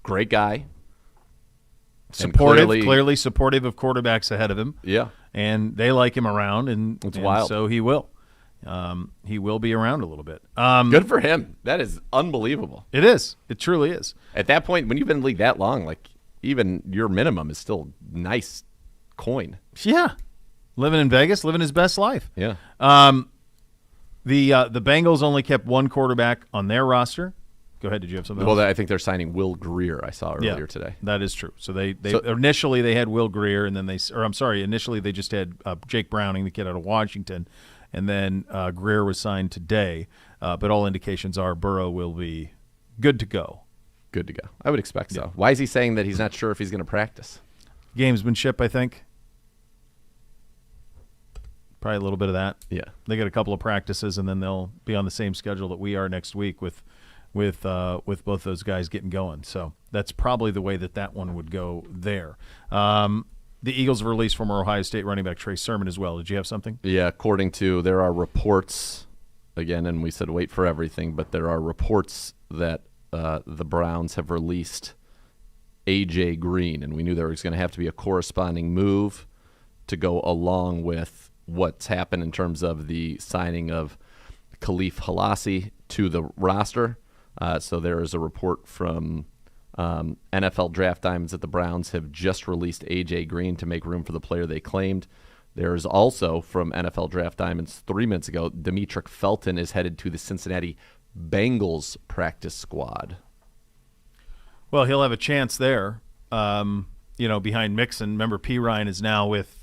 Great guy. Supportive, clearly supportive of quarterbacks ahead of him. Yeah. And they like him around, and wild. So he will. He will be around a little bit. Good for him. That is unbelievable. It is. It truly is. At that point, when you've been in the league that long, like even your minimum is still nice coin. Yeah. Living in Vegas, living his best life. Yeah. The Bengals only kept one quarterback on their roster. Go ahead. Did you have something else? Well, I think they're signing Will Greer. I saw earlier today. That is true. So they initially they had Will Greer, and then initially they just had Jake Browning, the kid out of Washington, and then Greer was signed today. But all indications are Burrow will be good to go. Good to go. I would expect so. Why is he saying that he's not sure if he's going to practice? Gamesmanship, I think. Probably a little bit of that. Yeah. They got a couple of practices, and then they'll be on the same schedule that we are next week with both those guys getting going. So that's probably the way that one would go there. The Eagles have released former Ohio State running back Trey Sermon as well. Did you have something? Yeah, there are reports again, and we said wait for everything, but there are reports that the Browns have released A.J. Green, and we knew there was going to have to be a corresponding move to go along with what's happened in terms of the signing of Khalif Halassi to the roster. So there is a report from NFL Draft Diamonds that the Browns have just released A.J. Green to make room for the player they claimed. There is also from NFL Draft Diamonds 3 minutes ago, Demetric Felton is headed to the Cincinnati Bengals practice squad. Well, he'll have a chance there, behind Mixon. Remember, P. Ryan is now with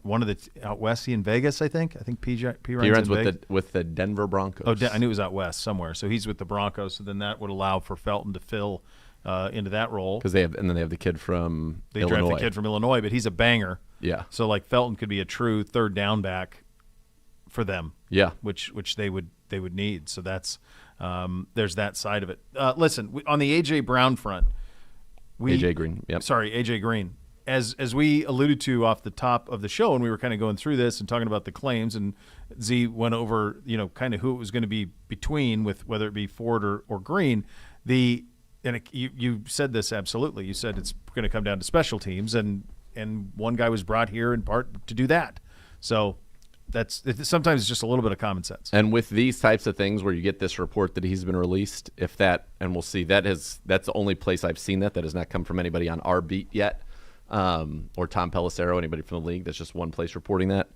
one of the out west. He in Vegas, I think. I think P. Ryan's with the Denver Broncos. Oh, I knew it was out west somewhere. So he's with the Broncos. So then that would allow for Felton to fill into that role. Because they have the kid from Illinois. They draft the kid from Illinois, but he's a banger. Yeah. So like Felton could be a true third down back for them. Yeah. Which they would need. So that's there's that side of it. Listen, on the A.J. Brown front, A.J. Green. Yep. Sorry, A.J. Green. As we alluded to off the top of the show, and we were kind of going through this and talking about the claims, and Z went over, kind of who it was going to be between, with whether it be Ford or Green. You said this absolutely. You said it's going to come down to special teams, and one guy was brought here in part to do that. So sometimes it's just a little bit of common sense. And with these types of things where you get this report that he's been released, and we'll see, that's the only place I've seen that has not come from anybody on our beat yet. Or Tom Pelissero, anybody from the league. That's just one place reporting that.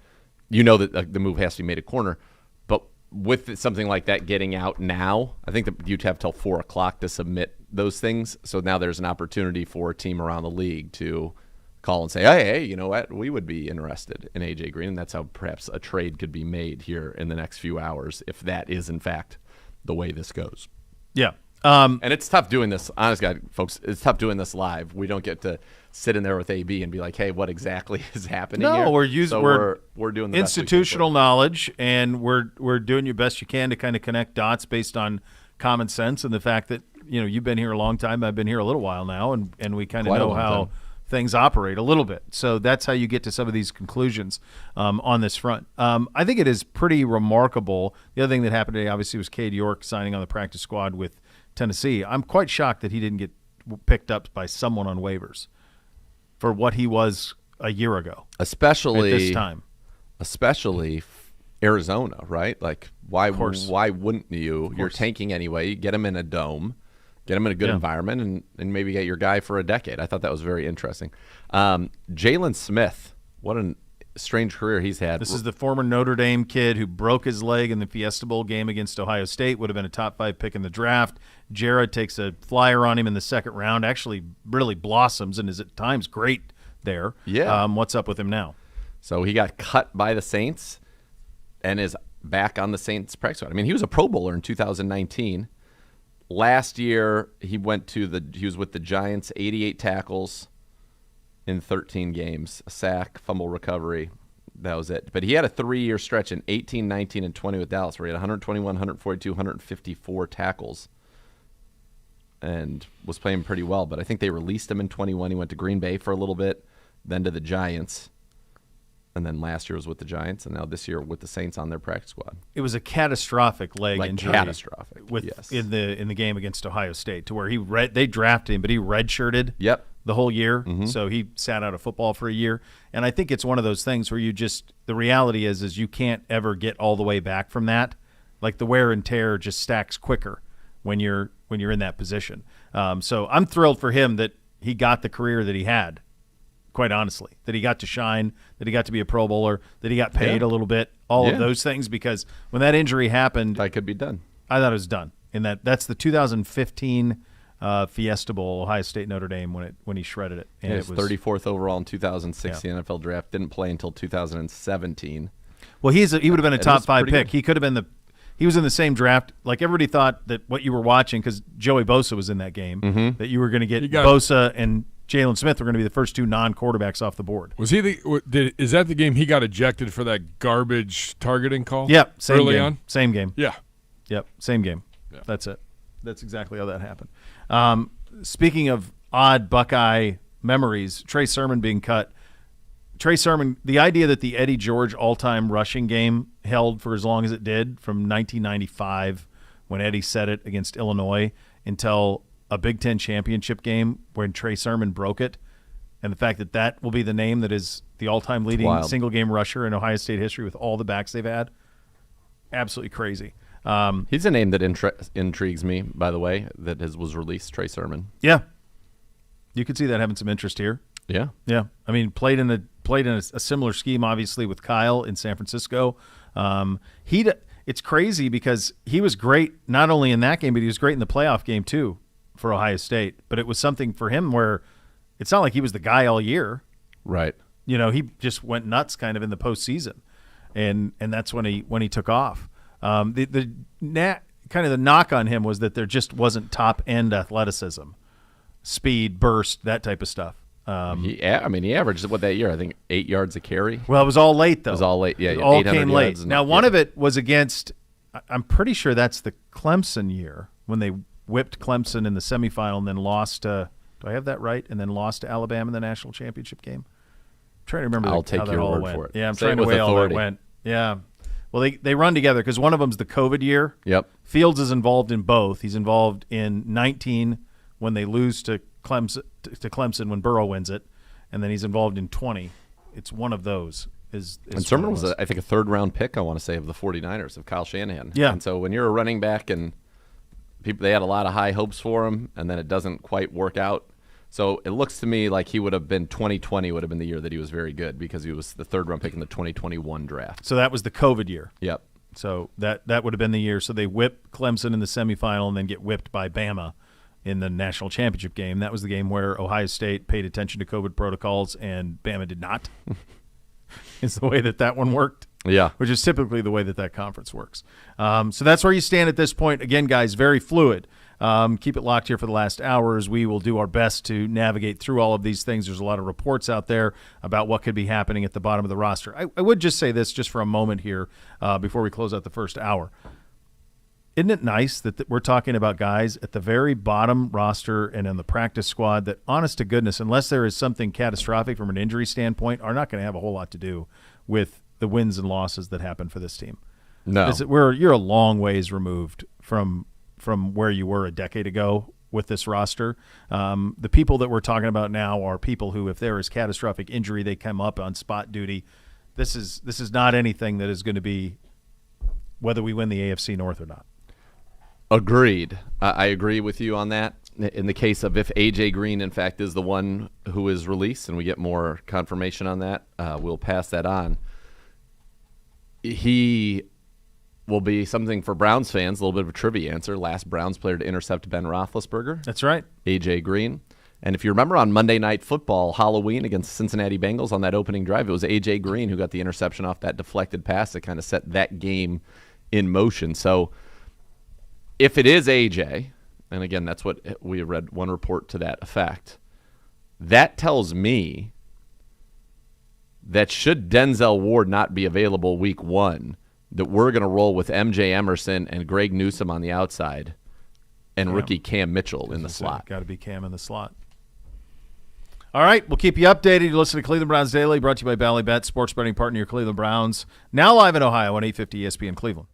That the move has to be made a corner. But with something like that getting out now, I think that you'd have till 4 o'clock to submit those things. So now there's an opportunity for a team around the league to call and say, hey, you know what? We would be interested in A.J. Green. And that's how perhaps a trade could be made here in the next few hours if that is, in fact, the way this goes. Yeah. And it's tough doing this. Honest God, folks, it's tough doing this live. We don't get to sit in there with AB and be like, "Hey, what exactly is happening here?" No, we're doing the institutional knowledge, and we're doing your best you can to kind of connect dots based on common sense and the fact that you've been here a long time. I've been here a little while now, and we kind of know how things operate a little bit. So that's how you get to some of these conclusions on this front. I think it is pretty remarkable. The other thing that happened today, obviously, was Cade York signing on the practice squad with Tennessee. I'm quite shocked that he didn't get picked up by someone on waivers for what he was a year ago, especially at this time, especially Arizona, right? Like, why wouldn't you? You're tanking anyway. Get him in a dome, get him in a good environment, and maybe get your guy for a decade. I thought that was very interesting. Jalen Smith, what a strange career he's had. This is the former Notre Dame kid who broke his leg in the Fiesta Bowl game against Ohio State, would have been a top 5 pick in the draft. Jared takes a flyer on him in the second round, actually really blossoms and is at times great there. Yeah. What's up with him now? So he got cut by the Saints and is back on the Saints practice squad. I mean, he was a Pro Bowler in 2019. Last year, he was with the Giants, 88 tackles in 13 games, a sack, fumble recovery. That was it. But he had a 3-year stretch in 18, 19, and 20 with Dallas where he had 121, 142, 154 tackles and was playing pretty well. But I think they released him in 21. He went to Green Bay for a little bit, then to the Giants. And then last year was with the Giants, and now this year with the Saints on their practice squad. It was a catastrophic leg injury. Catastrophic, yes. In the game against Ohio State, to where they drafted him, but he redshirted the whole year, so he sat out of football for a year. And I think it's one of those things where the reality is you can't ever get all the way back from that. Like the wear and tear just stacks quicker when you're in that position. So I'm thrilled for him that he got the career that he had. Quite honestly, that he got to shine, that he got to be a Pro Bowler, that he got paid a little bit, all of those things, because when that injury happened, that could be done. I thought it was done. That's the 2015 Fiesta Bowl, Ohio State Notre Dame, when he shredded it. And it was 34th overall in 2016 NFL draft. Didn't play until 2017. Well, he would have been a top 5 pick. Good. He could have been he was in the same draft. Like everybody thought that what you were watching, because Joey Bosa was in that game, that you were going to get Bosa and Jalen Smith were going to be the first 2 non-quarterbacks off the board. Was he is that the game he got ejected for that garbage targeting call? Yep, same early game. on. Same game. Yeah. Yep, same game. Yeah. That's it. That's exactly how that happened. Speaking of odd Buckeye memories, Trey Sermon being cut Trey Sermon, the idea that the Eddie George all-time rushing game held for as long as it did from 1995 when Eddie set it against Illinois until a Big Ten championship game when Trey Sermon broke it, and the fact that that will be the name that is the all-time leading single-game rusher in Ohio State history with all the backs they've had, absolutely crazy. He's a name that intrigues me, by the way, that was released, Trey Sermon. Yeah. You could see that having some interest here. Yeah. Yeah. I mean, played in a similar scheme, obviously, with Kyle in San Francisco. It's crazy because he was great not only in that game, but he was great in the playoff game too for Ohio State. But it was something for him where it's not like he was the guy all year. Right. You know, he just went nuts kind of in the postseason, and that's when he took off. The knock on him was that there just wasn't top end athleticism, speed, burst, that type of stuff. He averaged what that year? I think 8 yards a carry. Well, it was all late though. It was all late. Yeah, it all came late. yards now, one of it was against. I'm pretty sure that's the Clemson year when they whipped Clemson in the semifinal and then lost. Do I have that right? And then lost to Alabama in the national championship game. I'm trying to remember. I'll take how that your all word went. for it. Yeah, I'm Say trying to with weigh all that authority. went. Yeah. Well, they run together because one of them's the COVID year. Yep. Fields is involved in both. He's involved in 19 when they lose to Clemson when Burrow wins it, and then he's involved in 20. It's one of those. And Sermon was, I think, a third-round pick, I want to say, of the 49ers, of Kyle Shanahan. Yeah. And so when you're a running back and they had a lot of high hopes for him, and then it doesn't quite work out. So it looks to me like he would have been 2020 would have been the year that he was very good because he was the third-round pick in the 2021 draft. So that was the COVID year. Yep. So that would have been the year. So they whip Clemson in the semifinal and then get whipped by Bama in the national championship game. That was the game where Ohio State paid attention to COVID protocols and Bama did not. It's the way that one worked. Yeah. Which is typically the way that conference works. So that's where you stand at this point. Again, guys, very fluid. Keep it locked here for the last hours. We will do our best to navigate through all of these things. There's a lot of reports out there about what could be happening at the bottom of the roster. I would just say this just for a moment here before we close out the first hour. Isn't it nice that we're talking about guys at the very bottom roster and in the practice squad that, honest to goodness, unless there is something catastrophic from an injury standpoint, are not going to have a whole lot to do with the wins and losses that happen for this team? No. You're a long ways removed from where you were a decade ago with this roster. The people that we're talking about now are people who, if there is catastrophic injury, they come up on spot duty. This is not anything that is going to be whether we win the AFC North or not. Agreed. I agree with you on that. In the case of if A.J. Green, in fact, is the one who is released and we get more confirmation on that, we'll pass that on. He will be something for Browns fans, a little bit of a trivia answer. Last Browns player to intercept Ben Roethlisberger. That's right. A.J. Green. And if you remember on Monday Night Football, Halloween against the Cincinnati Bengals on that opening drive, it was A.J. Green who got the interception off that deflected pass that kind of set that game in motion. So if it is A.J., and again, that's what we read one report to that effect, that tells me that should Denzel Ward not be available week 1, that we're going to roll with M.J. Emerson and Greg Newsome on the outside and rookie Cam Mitchell in the slot. Got to be Cam in the slot. All right, we'll keep you updated. You listen to Cleveland Browns Daily, brought to you by Ballybet, sports betting partner, your Cleveland Browns. Now live in Ohio on 850 ESPN Cleveland.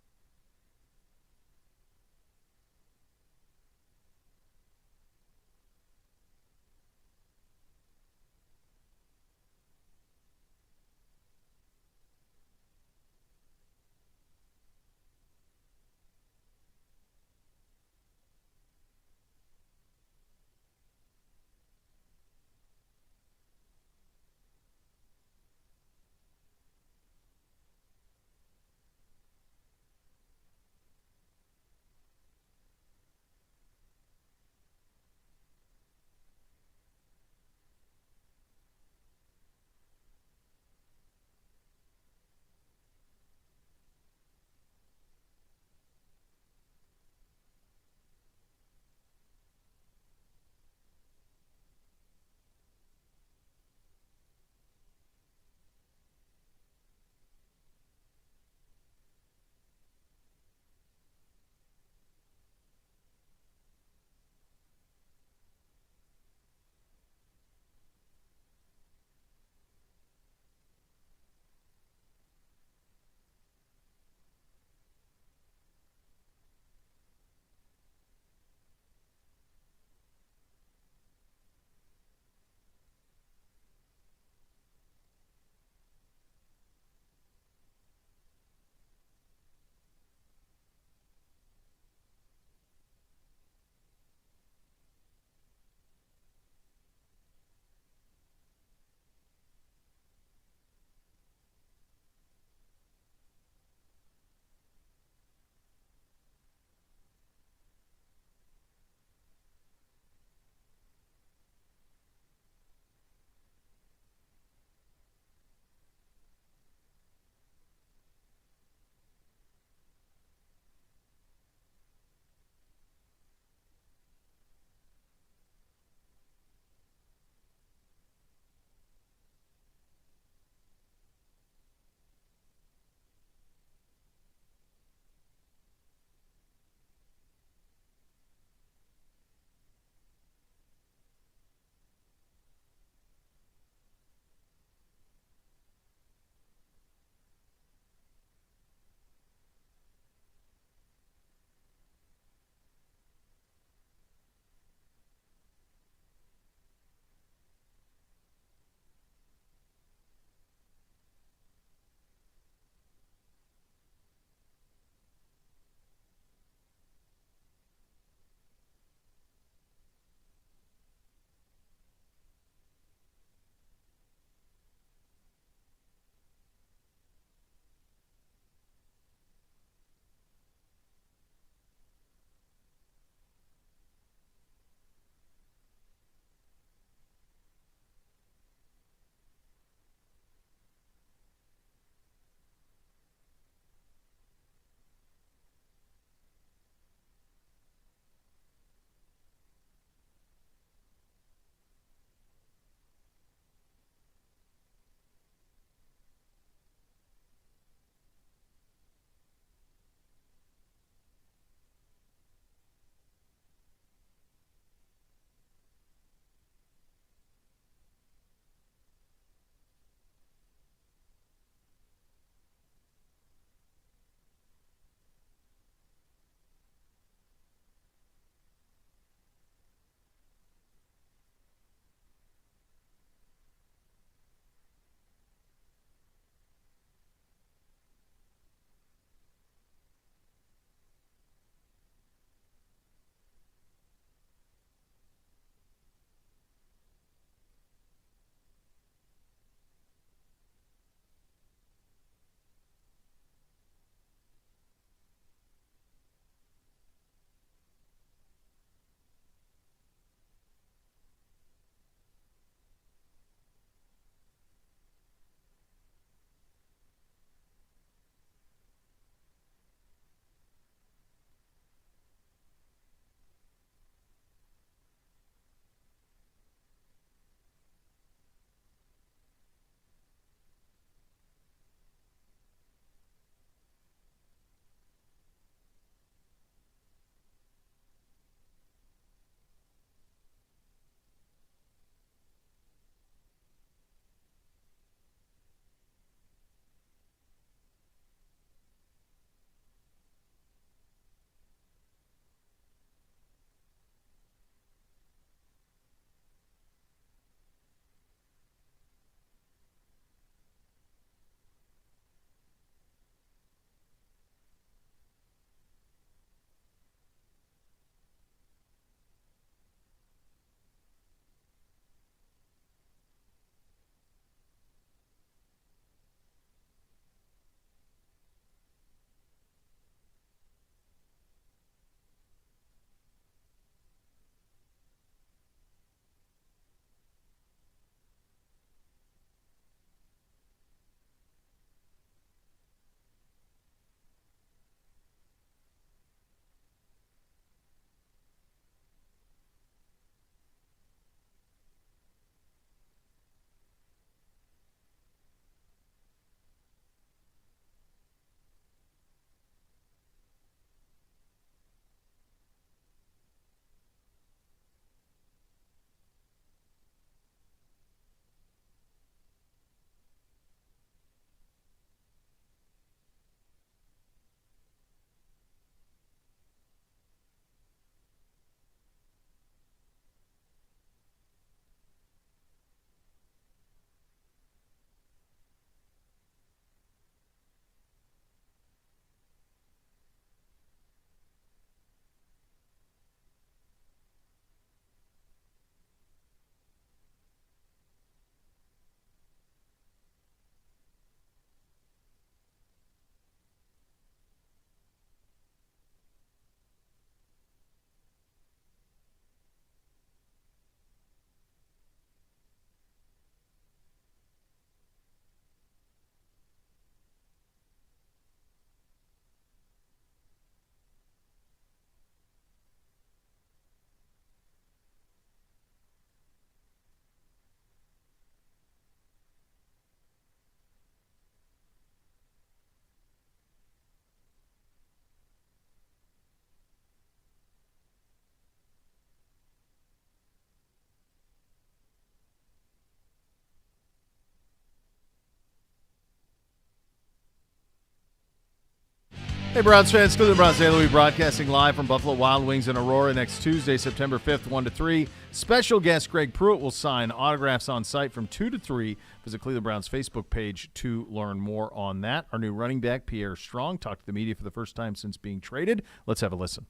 Hey, Browns fans, Cleveland Browns Daily. We'll be broadcasting live from Buffalo Wild Wings in Aurora next Tuesday, September 5th, 1 to 3. Special guest Greg Pruitt will sign autographs on site from 2 to 3. Visit Cleveland Browns Facebook page to learn more on that. Our new running back, Pierre Strong, talked to the media for the first time since being traded. Let's have a listen.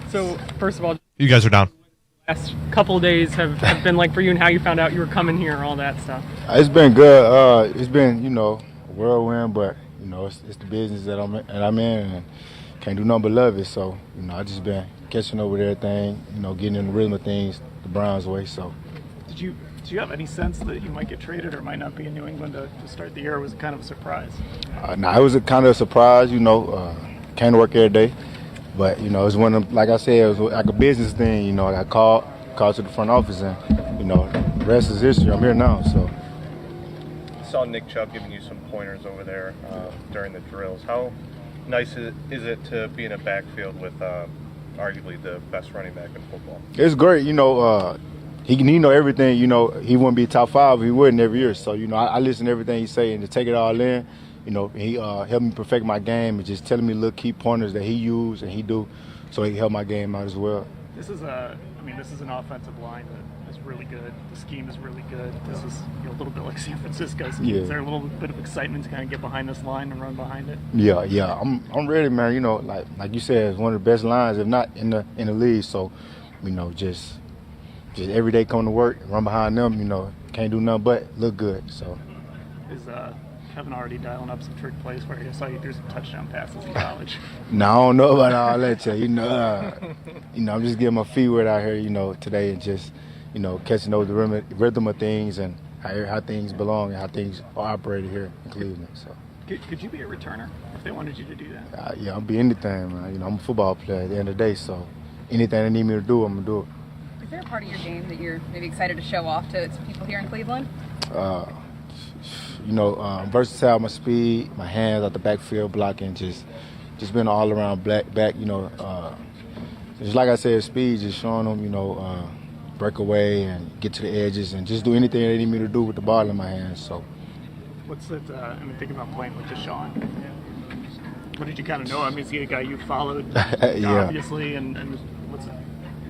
So, first of all, You guys are down. last couple of days have been like for you and how you found out you were coming here, all that stuff. It's been good. It's been, a whirlwind, but, it's the business that I'm in, and can't do nothing but love it. So, I just been catching up with everything, getting in the rhythm of things the Browns way. So, Did you have any sense that you might get traded or might not be in New England to start the year? Or was it kind of a surprise? it was a kind of a surprise, came to work every day. But, it was one of them, like I said, it was like a business thing. I got called to the front office, and, the rest is history. I'm here now, so. Saw Nick Chubb giving you some pointers over there during the drills. How nice is it to be in a backfield with arguably the best running back in football? It's great. He know everything. He wouldn't be top 5 if he wouldn't every year. So, I listen to everything he say and to take it all in. He helped me perfect my game and just telling me little key pointers that he used and he do, so he helped my game out as well. This is an offensive line that is really good. The scheme is really good. This is a little bit like San Francisco. So Yeah. Is there a little bit of excitement to kind of get behind this line and run behind it? Yeah. I'm ready, man. Like you said, it's one of the best lines, if not in the league. So, just every day come to work, run behind them. Can't do nothing but look good. So. Is Kevin already dialing up some trick plays for you? I saw you threw some touchdown passes in college. No, I don't know about all that. I'm just getting my feet wet out here, today, and just, catching over the rhythm of things and how things belong and how things are operated here in Cleveland. So. Could you be a returner if they wanted you to do that? I'll be anything, man. I'm a football player at the end of the day, so anything they need me to do, I'm gonna do it. Is there a part of your game that you're maybe excited to show off to people here in Cleveland? Versatile, my speed, my hands out the backfield blocking, just being all around back. Just like I said, speed, just showing them, break away and get to the edges and just do anything they need me to do with the ball in my hands. So. What's it? Thinking about playing with Deshaun. What did you kind of know? Is he a guy you followed, Yeah. obviously, and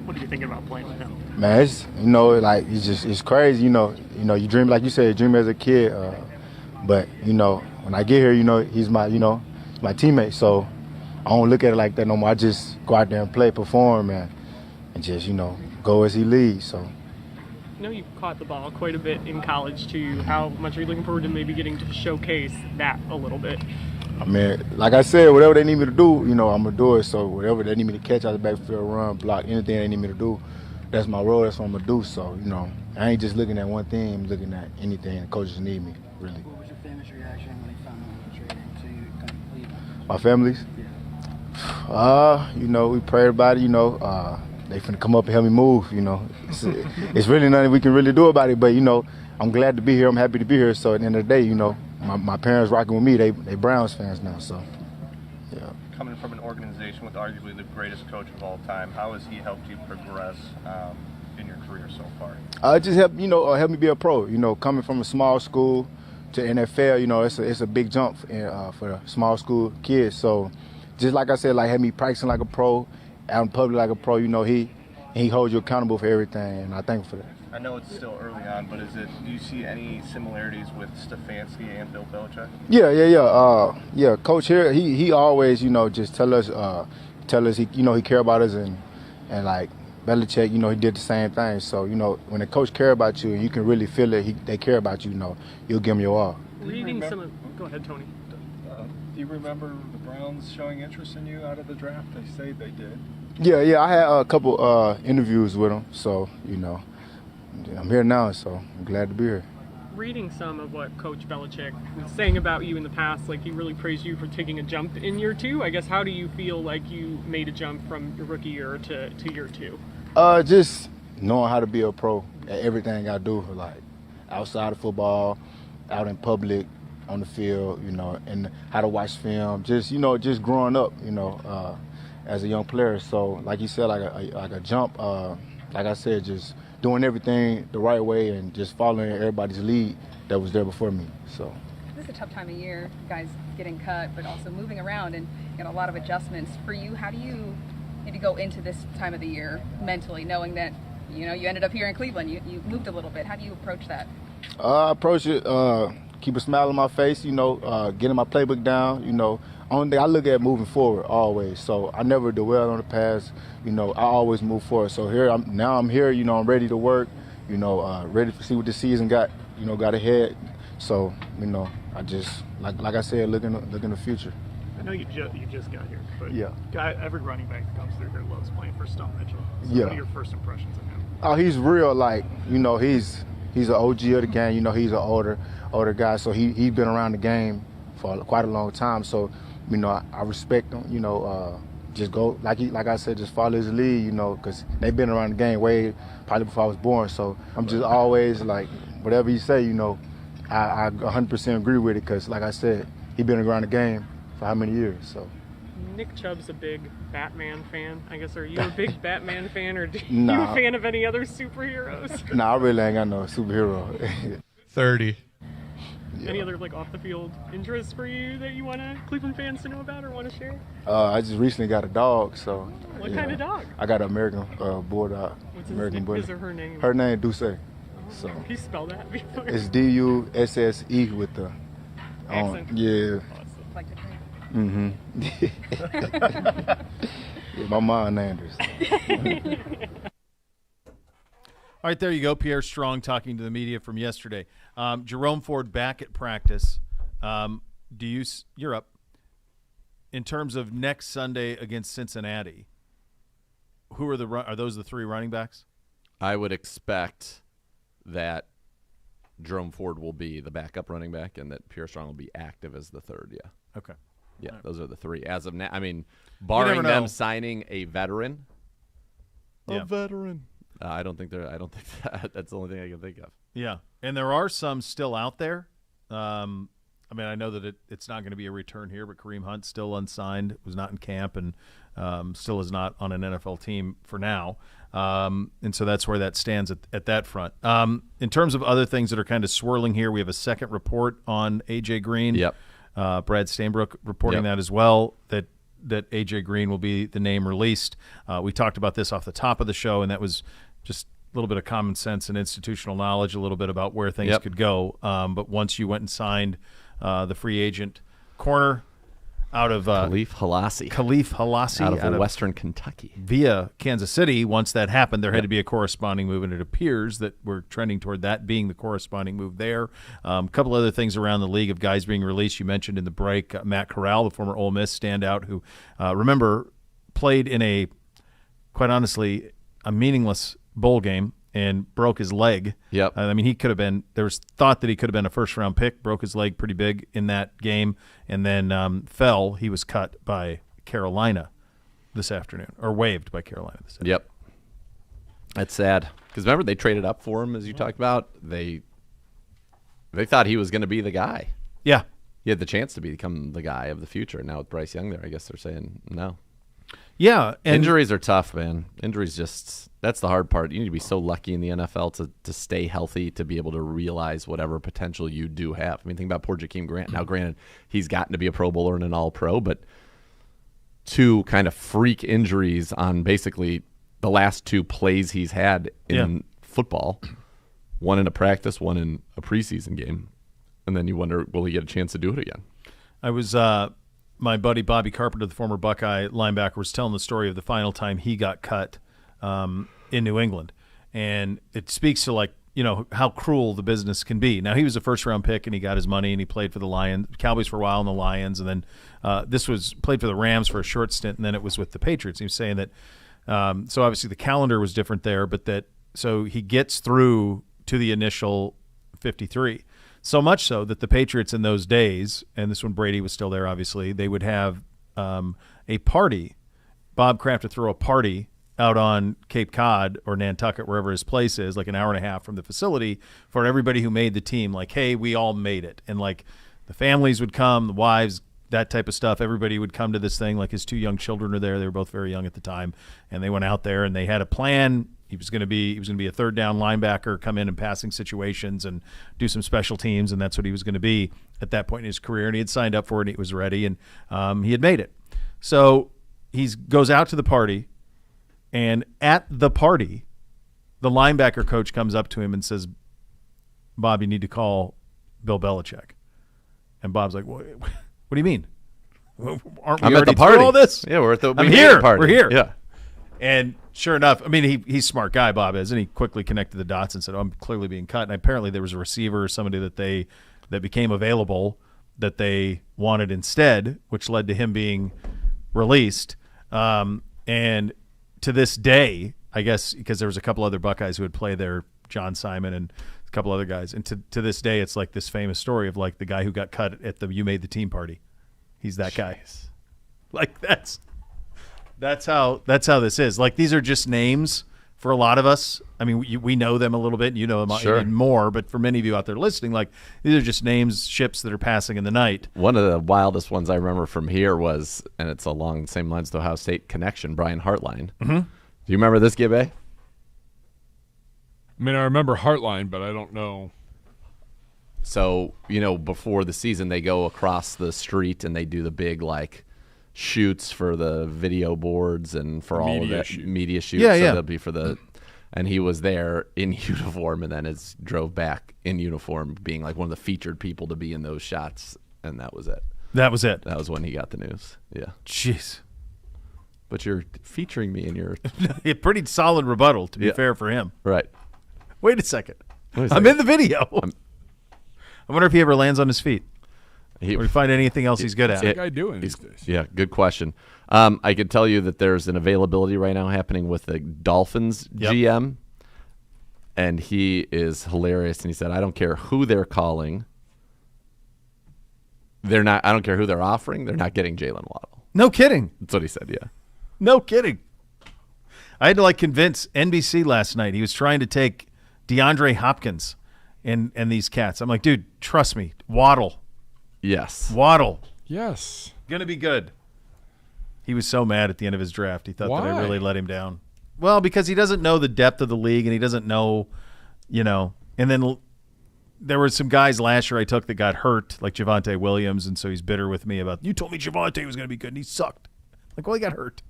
what are you thinking about playing with him? Man, it's crazy. You dream, like you said, you dream as a kid. But when I get here, he's my teammate. So I don't look at it like that no more. I just go out there and play, perform, and just go as he leads. So. I know you've caught the ball quite a bit in college too. How much are you looking forward to maybe getting to showcase that a little bit? Like I said, whatever they need me to do, I'm gonna do it. So whatever they need me to catch out the backfield, run, block, anything they need me to do, that's my role. That's what I'm gonna do. So I ain't just looking at one thing. I'm looking at anything the coaches need me, really. What was your family's reaction when they found out you traded to you come to Cleveland? My family's? Yeah. We prayed about it. They finna come up and help me move. It's really nothing we can really do about it. But I'm glad to be here. I'm happy to be here. So at the end of the day, my parents rocking with me. They Browns fans now. So yeah. Coming from an organization with arguably the greatest coach of all time, how has he helped you progress in your career so far? Just help me be a pro. Coming from a small school to NFL, it's a big jump for the small school kids. So just like I said, had me practicing like a pro, out in public like a pro. He holds you accountable for everything, and I thank him for that. I know it's still early on, but do you see any similarities with Stefanski and Bill Belichick? Yeah. Coach here, he always, just tell us he care about us, and like Belichick, he did the same thing. So, when a coach care about you and you can really feel it, they care about you, you'll give them your all. Go ahead, Tony. Do you remember the Browns showing interest in you out of the draft? They say they did. Yeah. I had a couple interviews with them, so I'm here now, so I'm glad to be here. Reading some of what Coach Belichick was saying about you in the past, he really praised you for taking a jump in year 2. I guess, how do you feel like you made a jump from your rookie year to year 2? Just knowing how to be a pro at everything I do, outside of football, out in public, on the field, and how to watch film. Just growing up, as a young player. So, like you said, like a jump. Like I said, just doing everything the right way and just following everybody's lead that was there before me. So. is a tough time of year, guys getting cut, but also moving around and a lot of adjustments. For you, how do you maybe go into this time of the year mentally, knowing that you ended up here in Cleveland, you moved a little bit? How do you approach that? I approach it, keep a smile on my face, getting my playbook down, Only thing I look at moving forward always. So I never dwell on the past, I always move forward. So I'm here, I'm ready to work, ready to see what the season got ahead. So, I just, like I said, look in the future. I know you just got here, but yeah. Every running back that comes through here loves playing for Stone Mitchell. So yeah. What are your first impressions of him? Oh, he's real, he's an OG of the game. He's an older guy, so he's been around the game for quite a long time. So, I respect him. Just go like I said, just follow his lead. Because they've been around the game way probably before I was born. So I'm just always whatever he say. I 100% agree with it. Because like I said, he's been around the game for how many years? So. Nick Chubb's a big Batman fan. I guess, are you a big Batman fan, or are you Nah. a fan of any other superheroes? Nah, I really ain't got no superhero. 30. Yeah. Any other off the field interests for you that you want Cleveland fans to know about or want to share? I just recently got a dog, so. What kind of dog? I got an American Bulldog. What's American Bulldog. his or her name? Her name Duce. So. Can you spell that before? It's D-U-S-S-E with the. Accent. Yeah. Like the drink. Mm-hmm. Yeah, my mom named her. All right, there you go. Pierre Strong talking to the media from yesterday. Jerome Ford back at practice. You're up. In terms of next Sunday against Cincinnati, are those the three running backs? I would expect that Jerome Ford will be the backup running back and that Pierre Strong will be active as the third, yeah. Okay. Yeah, right. Those are the three. As of now, barring them signing a veteran. Yeah. Veteran. I don't think that's the only thing I can think of. Yeah, and there are some still out there. I know that it's not going to be a return here, but Kareem Hunt still unsigned, was not in camp, and still is not on an NFL team for now. And so that's where that stands at that front. In terms of other things that are kind of swirling here, we have a second report on A.J. Green. Yep. Brad Stainbrook reporting that as well, that A.J. Green will be the name released. We talked about this off the top of the show, and that was just a little bit of common sense and institutional knowledge, a little bit about where things could go. But once you went and signed the free agent corner out of Khalif Halassi out of Western Kentucky via Kansas City, once that happened, there had to be a corresponding move, and it appears that we're trending toward that being the corresponding move there. A couple other things around the league of guys being released. You mentioned in the break Matt Corral, the former Ole Miss standout, who remember played in quite honestly a meaningless bowl game and broke his leg. Yep. There was thought that he could have been a first-round pick, broke his leg pretty big in that game, and then fell. He was cut by Carolina this afternoon, or waived by Carolina this afternoon. Yep. That's sad. Because remember, they traded up for him, as you talked about. They thought he was going to be the guy. Yeah. He had the chance to become the guy of the future. Now with Bryce Young there, I guess they're saying no. Yeah. And injuries are tough, man. Injuries that's the hard part. You need to be so lucky in the NFL to stay healthy, to be able to realize whatever potential you do have. Think about poor Jakeem Grant. Now, granted, he's gotten to be a Pro Bowler and an All-Pro, but two kind of freak injuries on basically the last two plays he's had in football. One in a practice, one in a preseason game. And then you wonder, will he get a chance to do it again? I was my buddy Bobby Carpenter, the former Buckeye linebacker, was telling the story of the final time he got cut in New England. And it speaks to how cruel the business can be. Now, he was a first-round pick, and he got his money, and he played for the Lions, Cowboys for a while, and the Lions, and then played for the Rams for a short stint, and then it was with the Patriots. He was saying that so obviously the calendar was different there, but so he gets through to the initial 53. So much so that the Patriots in those days, and this when Brady was still there, obviously, they would have a party. Bob Kraft would throw a party out on Cape Cod or Nantucket, wherever his place is, like an hour and a half from the facility, for everybody who made the team. Like, hey, we all made it. And the families would come, the wives, that type of stuff. Everybody would come to this thing. His two young children are there. They were both very young at the time. And they went out there and they had a plan. He was going to be a third down linebacker, come in passing situations and do some special teams, and that's what he was going to be at that point in his career. And he had signed up for it, and he was ready, and he had made it. So he goes out to the party, and at the party, the linebacker coach comes up to him and says, "Bob, you need to call Bill Belichick." And Bob's like, "What do you mean? Aren't we I'm already at the party. through all this? Yeah, we're at the I'm here. party. We're here." Yeah. And sure enough, I mean, he's a smart guy, Bob is, and he quickly connected the dots and said, "Oh, I'm clearly being cut." And apparently there was a receiver or somebody that became available that they wanted instead, which led to him being released. And to this day, I guess because there was a couple other Buckeyes who would play there, John Simon and a couple other guys. And to this day, it's like this famous story of like the guy who got cut at the "You Made the Team" party. He's that guy. Like that's how this is. Like these are just names for a lot of us. I mean, we know them a little bit. You know them even more. But for many of you out there listening, like these are just names, ships that are passing in the night. One of the wildest ones I remember from here was, and it's along the same lines to Ohio State connection, Brian Hartline. Mm-hmm. Do you remember this, Gibbe? I mean, I remember Heartline, but I don't know. So, before the season, they go across the street and they do the big, shoots for the video boards and for all of that media shoots. Yeah, so yeah. that'll be for the, and he was there in uniform and then drove back in uniform, being like one of the featured people to be in those shots, and that was it. That was it. That was when he got the news. Yeah. Jeez. But you're featuring me in your a pretty solid rebuttal, to be fair for him. Right. Wait a second. I'm in the video. I wonder if he ever lands on his feet. Or we find anything else he's good at. What's that guy doing these days? Yeah, good question. I could tell you that there's an availability right now happening with the Dolphins GM, and he is hilarious. And he said, "I don't care who they're calling. I don't care who they're offering. They're not getting Jalen Waddle." No kidding. That's what he said. Yeah. No kidding. I had to convince NBC last night. He was trying to take DeAndre Hopkins and these cats. I'm like, dude, trust me, Waddle. Yes. Waddle. Yes. Gonna be good. He was so mad at the end of his draft. He thought that I Why? really let him down. Well, because he doesn't know the depth of the league, and he doesn't know, and then there were some guys last year I took that got hurt, like Javonte Williams, and so he's bitter with me about, you told me Javonte was going to be good, and he sucked. Like, well, he got hurt.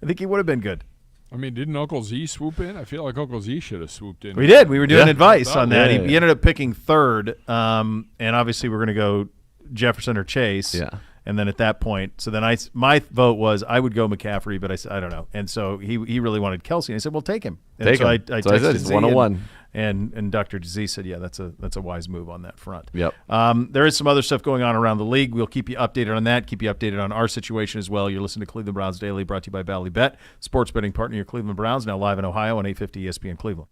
I think he would have been good. I mean, didn't Uncle Z swoop in? I feel like Uncle Z should have swooped in. We did. We were doing advice on that. Yeah. He ended up picking third, and obviously we're going to go Jefferson or Chase. Yeah. And then at that point, so then my vote was I would go McCaffrey, but I said I don't know. And so he really wanted Kelsey, and I said, well, take him. And Take so him. I So I texted said it's Z 101. and Dr. Z said, yeah, that's a wise move on that front. Yep. There is some other stuff going on around the league. We'll keep you updated on that. Keep you updated on our situation as well. You're listening to Cleveland Browns Daily, brought to you by Bally Bet, sports betting partner of your Cleveland Browns, now live in Ohio on 850 ESPN Cleveland.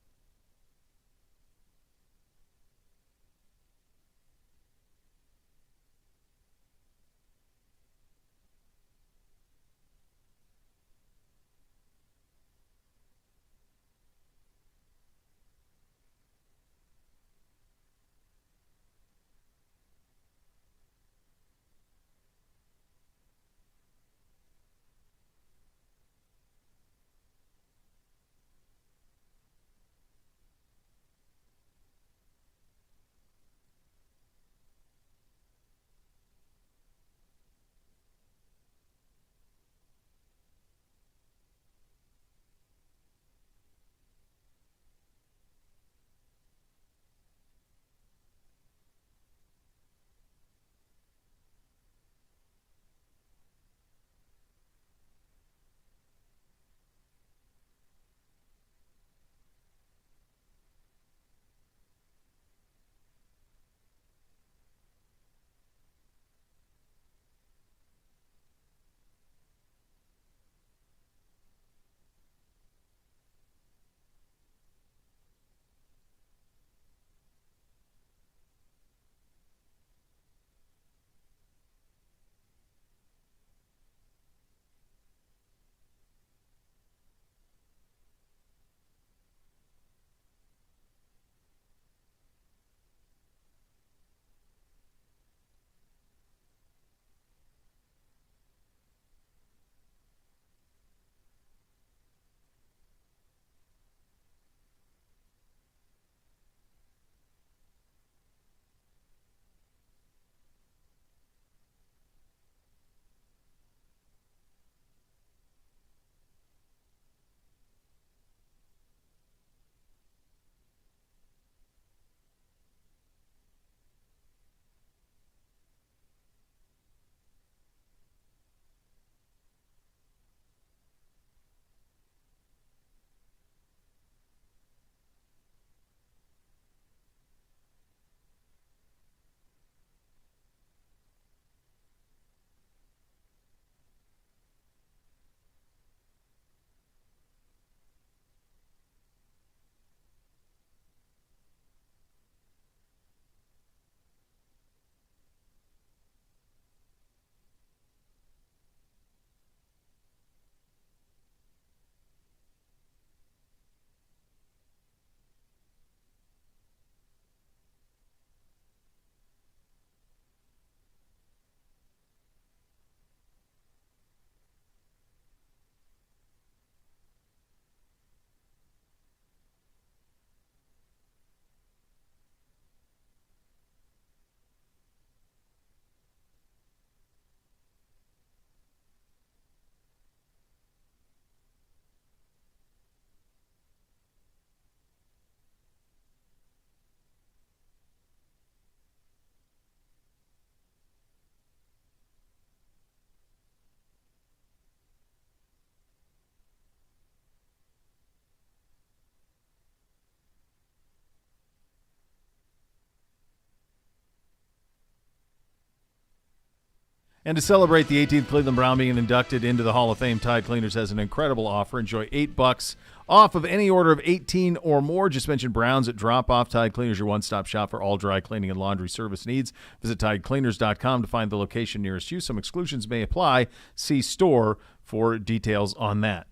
And to celebrate the 18th Cleveland Brown being inducted into the Hall of Fame, Tide Cleaners has an incredible offer. Enjoy $8 off of any order of 18 or more. Just mention Browns at drop-off. Tide Cleaners, your one-stop shop for all dry cleaning and laundry service needs. Visit TideCleaners.com to find the location nearest you. Some exclusions may apply. See store for details on that.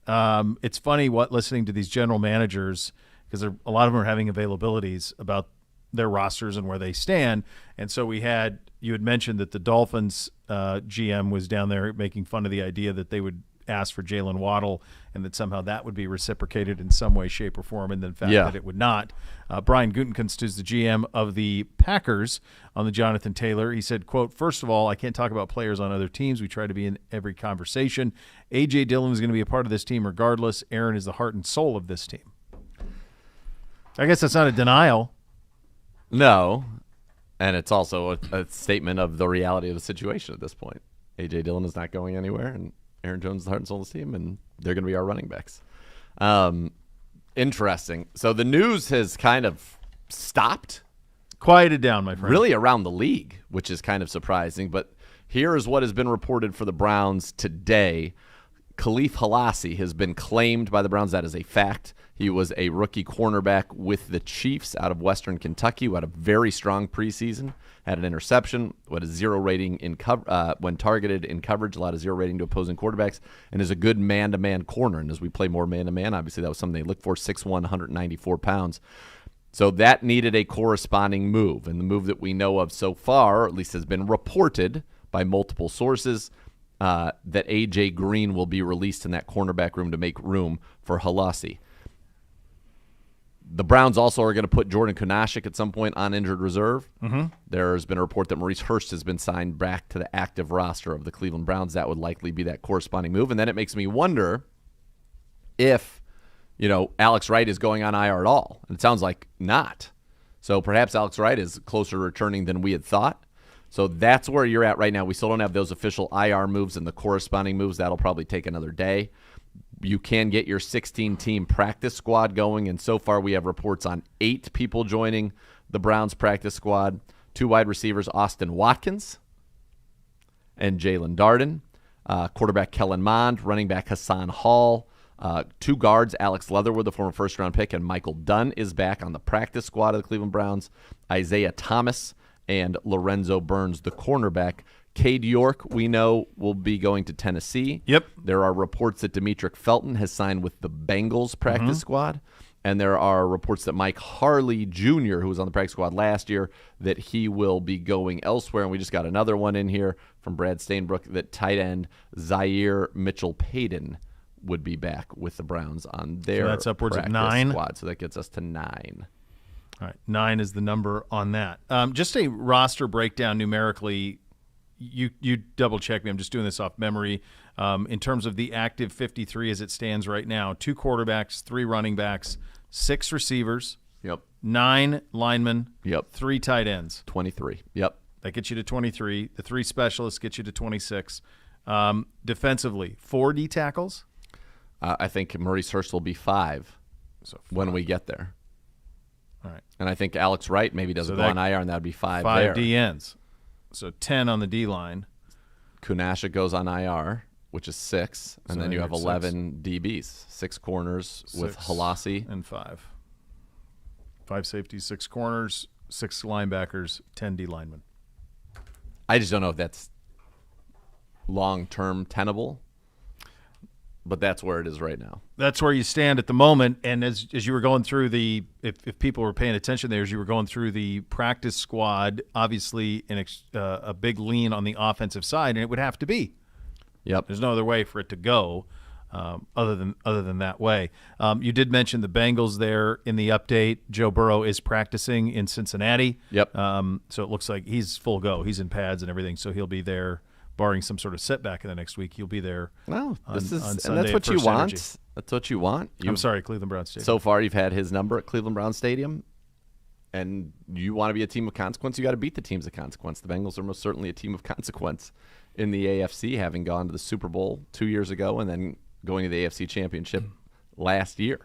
It's funny listening to these general managers, because a lot of them are having availabilities about their rosters and where they stand. And so you had mentioned that the Dolphins GM was down there making fun of the idea that they would ask for Jalen Waddle and that somehow that would be reciprocated in some way, shape, or form, and the fact that it would not. Brian Gutekunst is the GM of the Packers on the Jonathan Taylor. He said, quote, "First of all, I can't talk about players on other teams. We try to be in every conversation. A.J. Dillon is going to be a part of this team regardless. Aaron is the heart and soul of this team." I guess that's not a denial. No, and it's also a statement of the reality of the situation at this point. A.J. Dillon is not going anywhere, and Aaron Jones is the heart and soul of this team, and they're going to be our running backs. Interesting. So the news has kind of stopped. Quieted down, my friend. Really around the league, which is kind of surprising. But here is what has been reported for the Browns today. Khalif Halassi has been claimed by the Browns. That is a fact. He was a rookie cornerback with the Chiefs out of Western Kentucky, who had a very strong preseason, had an interception, had a 0 rating in when targeted in coverage, allowed a 0 rating to opposing quarterbacks, and is a good man-to-man corner. And as we play more man-to-man, obviously that was something they looked for, 6'1", 194 pounds. So that needed a corresponding move. And the move that we know of so far, or at least has been reported by multiple sources, that A.J. Green will be released in that cornerback room to make room for Halassi. The Browns also are going to put Jordan Kunaszyk at some point on injured reserve. Mm-hmm. There's been a report that Maurice Hurst has been signed back to the active roster of the Cleveland Browns. That would likely be that corresponding move. And then it makes me wonder if, Alex Wright is going on IR at all. And it sounds like not. So perhaps Alex Wright is closer to returning than we had thought. So that's where you're at right now. We still don't have those official IR moves and the corresponding moves. That'll probably take another day. You can get your 16-team practice squad going, and so far we have reports on 8 people joining the Browns practice squad. 2 wide receivers, Austin Watkins and Jalen Darden. Quarterback Kellen Mond, running back Hassan Hall. 2 guards, Alex Leatherwood, the former first-round pick, and Michael Dunn is back on the practice squad of the Cleveland Browns. Isaiah Thomas and Lorenzo Burns, the cornerback. Cade York, we know, will be going to Tennessee. Yep. There are reports that Demetric Felton has signed with the Bengals practice squad. And there are reports that Mike Harley Jr., who was on the practice squad last year, that he will be going elsewhere. And we just got another one in here from Brad Stainbrook that tight end Zaire Mitchell-Payton would be back with the Browns on their so that's upwards practice of 9 squad. So that gets us to 9. All right, 9 is the number on that. Just a roster breakdown numerically. You double check me. I'm just doing this off memory. In terms of the active 53 as it stands right now, 2 quarterbacks, 3 running backs, 6 receivers. Yep. 9 linemen. Yep. 3 tight ends. 23. Yep. That gets you to 23. The 3 specialists get you to 26. Defensively, 4 D tackles. I think Maurice Hurst will be 5 when we get there. All right. And I think Alex Wright maybe doesn't go on IR, and that would be 5 there. 5 there. DNs. So 10 on the D line. Kunaszyk goes on IR, which is 6, and then you have 11 DBs, 6 corners with Halassi and 5. 5 safeties, 6 corners, 6 linebackers, 10 D linemen. I just don't know if that's long-term tenable, but that's where it is right now. That's where you stand at the moment. And as you were going through if people were paying attention there, as you were going through the practice squad, obviously a big lean on the offensive side, and it would have to be. Yep. There's no other way for it to go other than that way. You did mention the Bengals there in the update. Joe Burrow is practicing in Cincinnati. Yep. So it looks like he's full go. He's in pads and everything, so he'll be there. Barring some sort of setback in the next week, he'll be there. No, on Sunday and that's what you First want. Energy. That's what you want. I'm sorry, Cleveland Browns Stadium. So far, you've had his number at Cleveland Browns Stadium, and you want to be a team of consequence. You got to beat the teams of consequence. The Bengals are most certainly a team of consequence in the AFC, having gone to the Super Bowl 2 years ago and then going to the AFC Championship last year.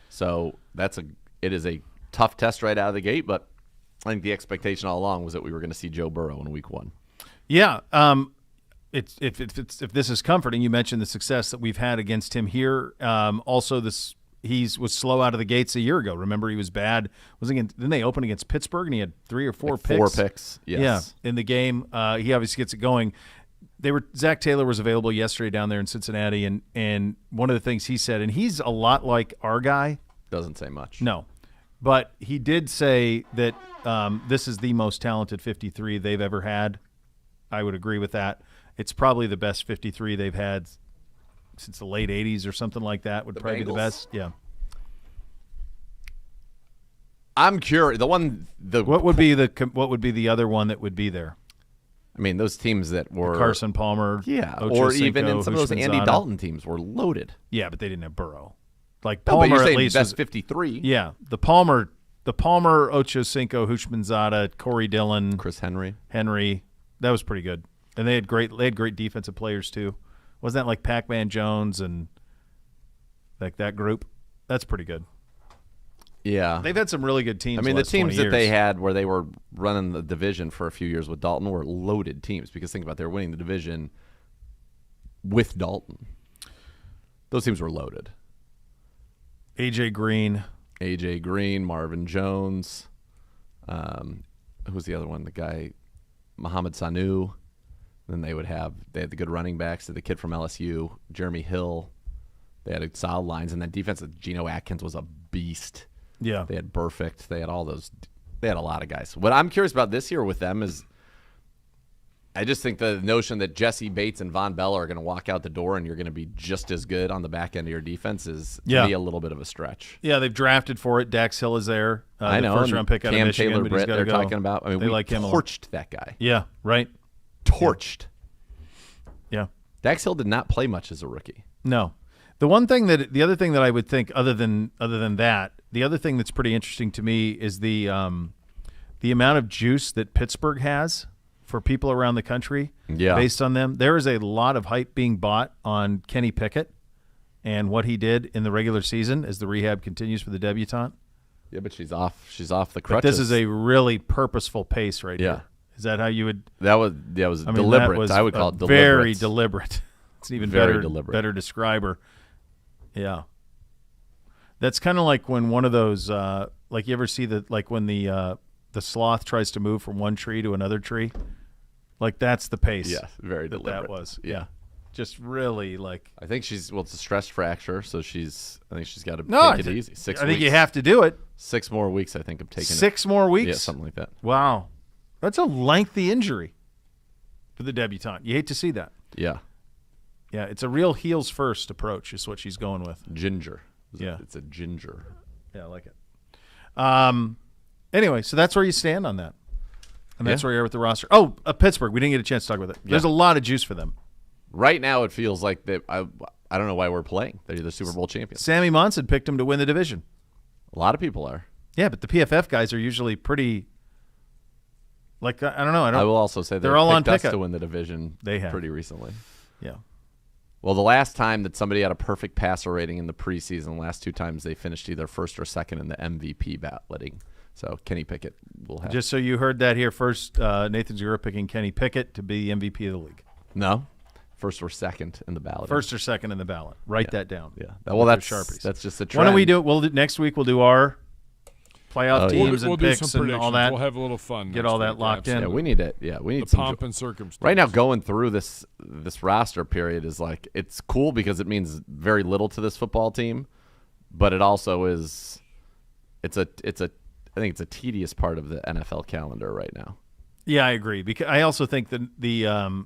So it is a tough test right out of the gate, but I think the expectation all along was that we were going to see Joe Burrow in Week 1. Yeah. if this is comforting, you mentioned the success that we've had against him here. Also, was slow out of the gates a year ago. Remember, he was bad. Didn't they open against Pittsburgh and he had 3 or 4 picks? 4 picks. Yes. Yeah, in the game. He obviously gets it going. Zach Taylor was available yesterday down there in Cincinnati, and one of the things he said, and he's a lot like our guy. Doesn't say much. No, but he did say that this is the most talented 53 they've ever had. I would agree with that. It's probably the best 53 they've had since the late 80s or something like that. Would probably be the best. Yeah. I'm curious. What would be the other one that would be there? I mean, those teams that were Carson Palmer, or even in some of those Andy Hushmanzada. Dalton teams were loaded. Yeah, but they didn't have Burrow. Like No, Palmer, but you're at saying least best was, 53. Yeah, the Palmer, Ochocinco, Hushmanzada, Corey Dillon, Chris Henry. That was pretty good, and they had great defensive players too. Wasn't that like Pac-Man Jones and like that group? That's pretty good. Yeah, they've had some really good teams. I mean, the the teams that 20 they years. had where they were running the division for a few years with Dalton were loaded teams, because think about it, they were winning the division with Dalton. Those teams were loaded. AJ Green, Marvin Jones. Who's the other one? The guy, Mohamed Sanu. Then they had the good running backs. The kid from LSU, Jeremy Hill. They had solid lines, and that defense. Geno Atkins was a beast. Yeah, they had Perfect. They had all those. They had a lot of guys. What I'm curious about this year with them is, I just think the notion that Jesse Bates and Von Bell are going to walk out the door and you're going to be just as good on the back end of your defense is to me a little bit of a stretch. Yeah, they've drafted for it. Dax Hill is there. I know. The first round pick out Cam of Michigan. Taylor but he's Britt gotta they're go. talking about. I mean, they we like him torched that guy. Yeah, right. Torched. Yeah. Dax Hill did not play much as a rookie. No. The other thing that I would think, other than that, the other thing that's pretty interesting to me is the amount of juice that Pittsburgh has for people around the country. Yeah. Based on them, there is a lot of hype being bought on Kenny Pickett and what he did in the regular season as the rehab continues for the debutante. Yeah, but she's off. She's off the But crutches. this is a really purposeful pace right here. Is that how you would? That was deliberate. That was I would call it deliberate. Very deliberate. It's an even Very deliberate. better describer. Yeah. That's kind of like when one of those, like you ever see when the sloth tries to move from one tree to another tree, like that's the pace. Yeah, very deliberate. That was. Yeah. Just really like. I think it's a stress fracture, so I think she's got to take it easy. 6 weeks. I think you have to do it. 6 more weeks, I think, of taking 6 more weeks? Yeah, something like that. Wow. That's a lengthy injury for the debutante. You hate to see that. Yeah. Yeah, it's a real heels first approach is what she's going with. Ginger. Yeah. It's a ginger. Yeah, I like it. Anyway, so that's where you stand on that. And that's where you are with the roster. Oh, Pittsburgh. We didn't get a chance to talk about it. There's a lot of juice for them. Right now it feels like I don't know why we're playing. They're the Super Bowl champions. Sammy Monson picked them to win the division. A lot of people are. Yeah, but the PFF guys are usually pretty like I don't know. I will also say they're all on picked us pickup to win the division They have. pretty recently. Yeah. Well, the last time that somebody had a perfect passer rating in the preseason, the last 2 times they finished either first or second in the MVP balloting. So Kenny Pickett will have. Just so you heard that here first, Nathan Zura picking Kenny Pickett to be MVP of the league. No, first or second in the ballot. First or second in the ballot. Write that down. Yeah. Well, With that's Sharpies. that's just a trend. Why don't we do it? Next week we'll do our playoff teams we'll and do picks some and all predictions. that. We'll have a little fun. Get next all that week, locked in. absolutely. Yeah, we need it. Yeah, we need The some pomp and circumstance. Right now, going through this roster period is like it's cool because it means very little to this football team, but it also is. I think it's a tedious part of the NFL calendar right now. Yeah, I agree. Because I also think the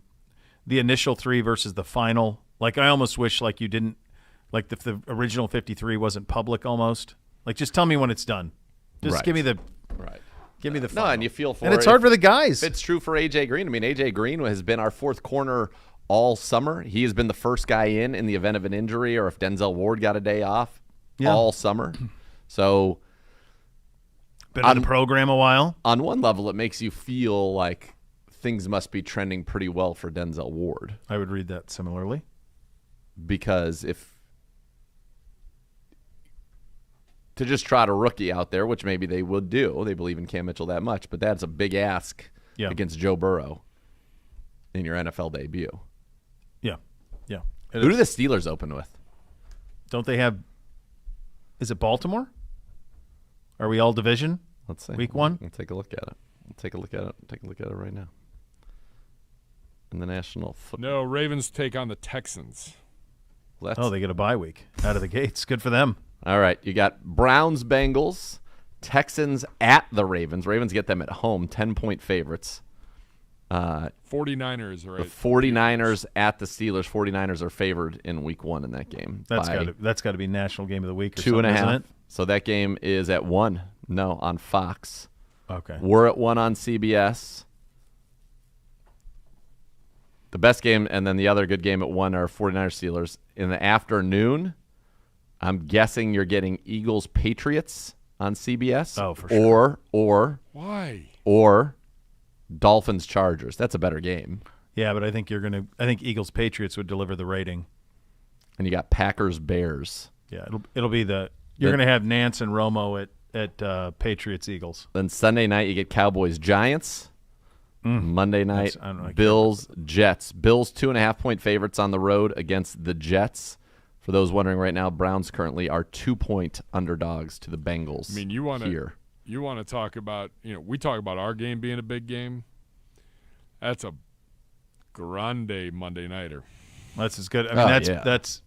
initial 3 versus the final. Like I almost wish like you didn't like if the original 53 wasn't public almost. Like just tell me when it's done. Just give me the Give me the final. No, and you feel for and it's hard for the guys. It's true for AJ Green. I mean, AJ Green has been our 4th corner all summer. He has been the first guy in the event of an injury or if Denzel Ward got a day off all summer. So been on the program a while. On one level, it makes you feel like things must be trending pretty well for Denzel Ward. I would read that similarly. Because to just trot a rookie out there, which maybe they would do. They believe in Cam Mitchell that much, but that's a big ask against Joe Burrow in your NFL debut. Yeah. Who do the Steelers open with? Don't they have? Is it Baltimore? Are we all division? Let's see. Week 1. We'll take a look at it. Take a look at it right now. In the National Football. No, Ravens take on the Texans. Oh, they get a bye week out of the gates. Good for them. All right, you got Browns, Bengals, Texans at the Ravens. Ravens get them at home, 10-point favorites. 49ers are the 49ers at the Steelers. 49ers are favored in Week 1 in that game. That's got to be National Game of the Week or 2.5. isn't it? So that game is at 1. No, on Fox. Okay. We're at 1 on CBS. The best game and then the other good game at 1 are 49ers Steelers. In the afternoon, I'm guessing you're getting Eagles Patriots on CBS. Oh, for sure. Or why? Or Dolphins Chargers. That's a better game. Yeah, but I think Eagles Patriots would deliver the rating. And you got Packers Bears. Yeah, it'll be you're going to have Nance and Romo at Patriots Eagles. Then Sunday night you get Cowboys Giants. Monday night Bills Jets. Bills 2.5-point favorites on the road against the Jets. For those wondering right now, Browns currently are 2-point underdogs to the Bengals. I mean, you want to talk about, we talk about our game being a big game. That's a grande Monday nighter. That's as good. I mean,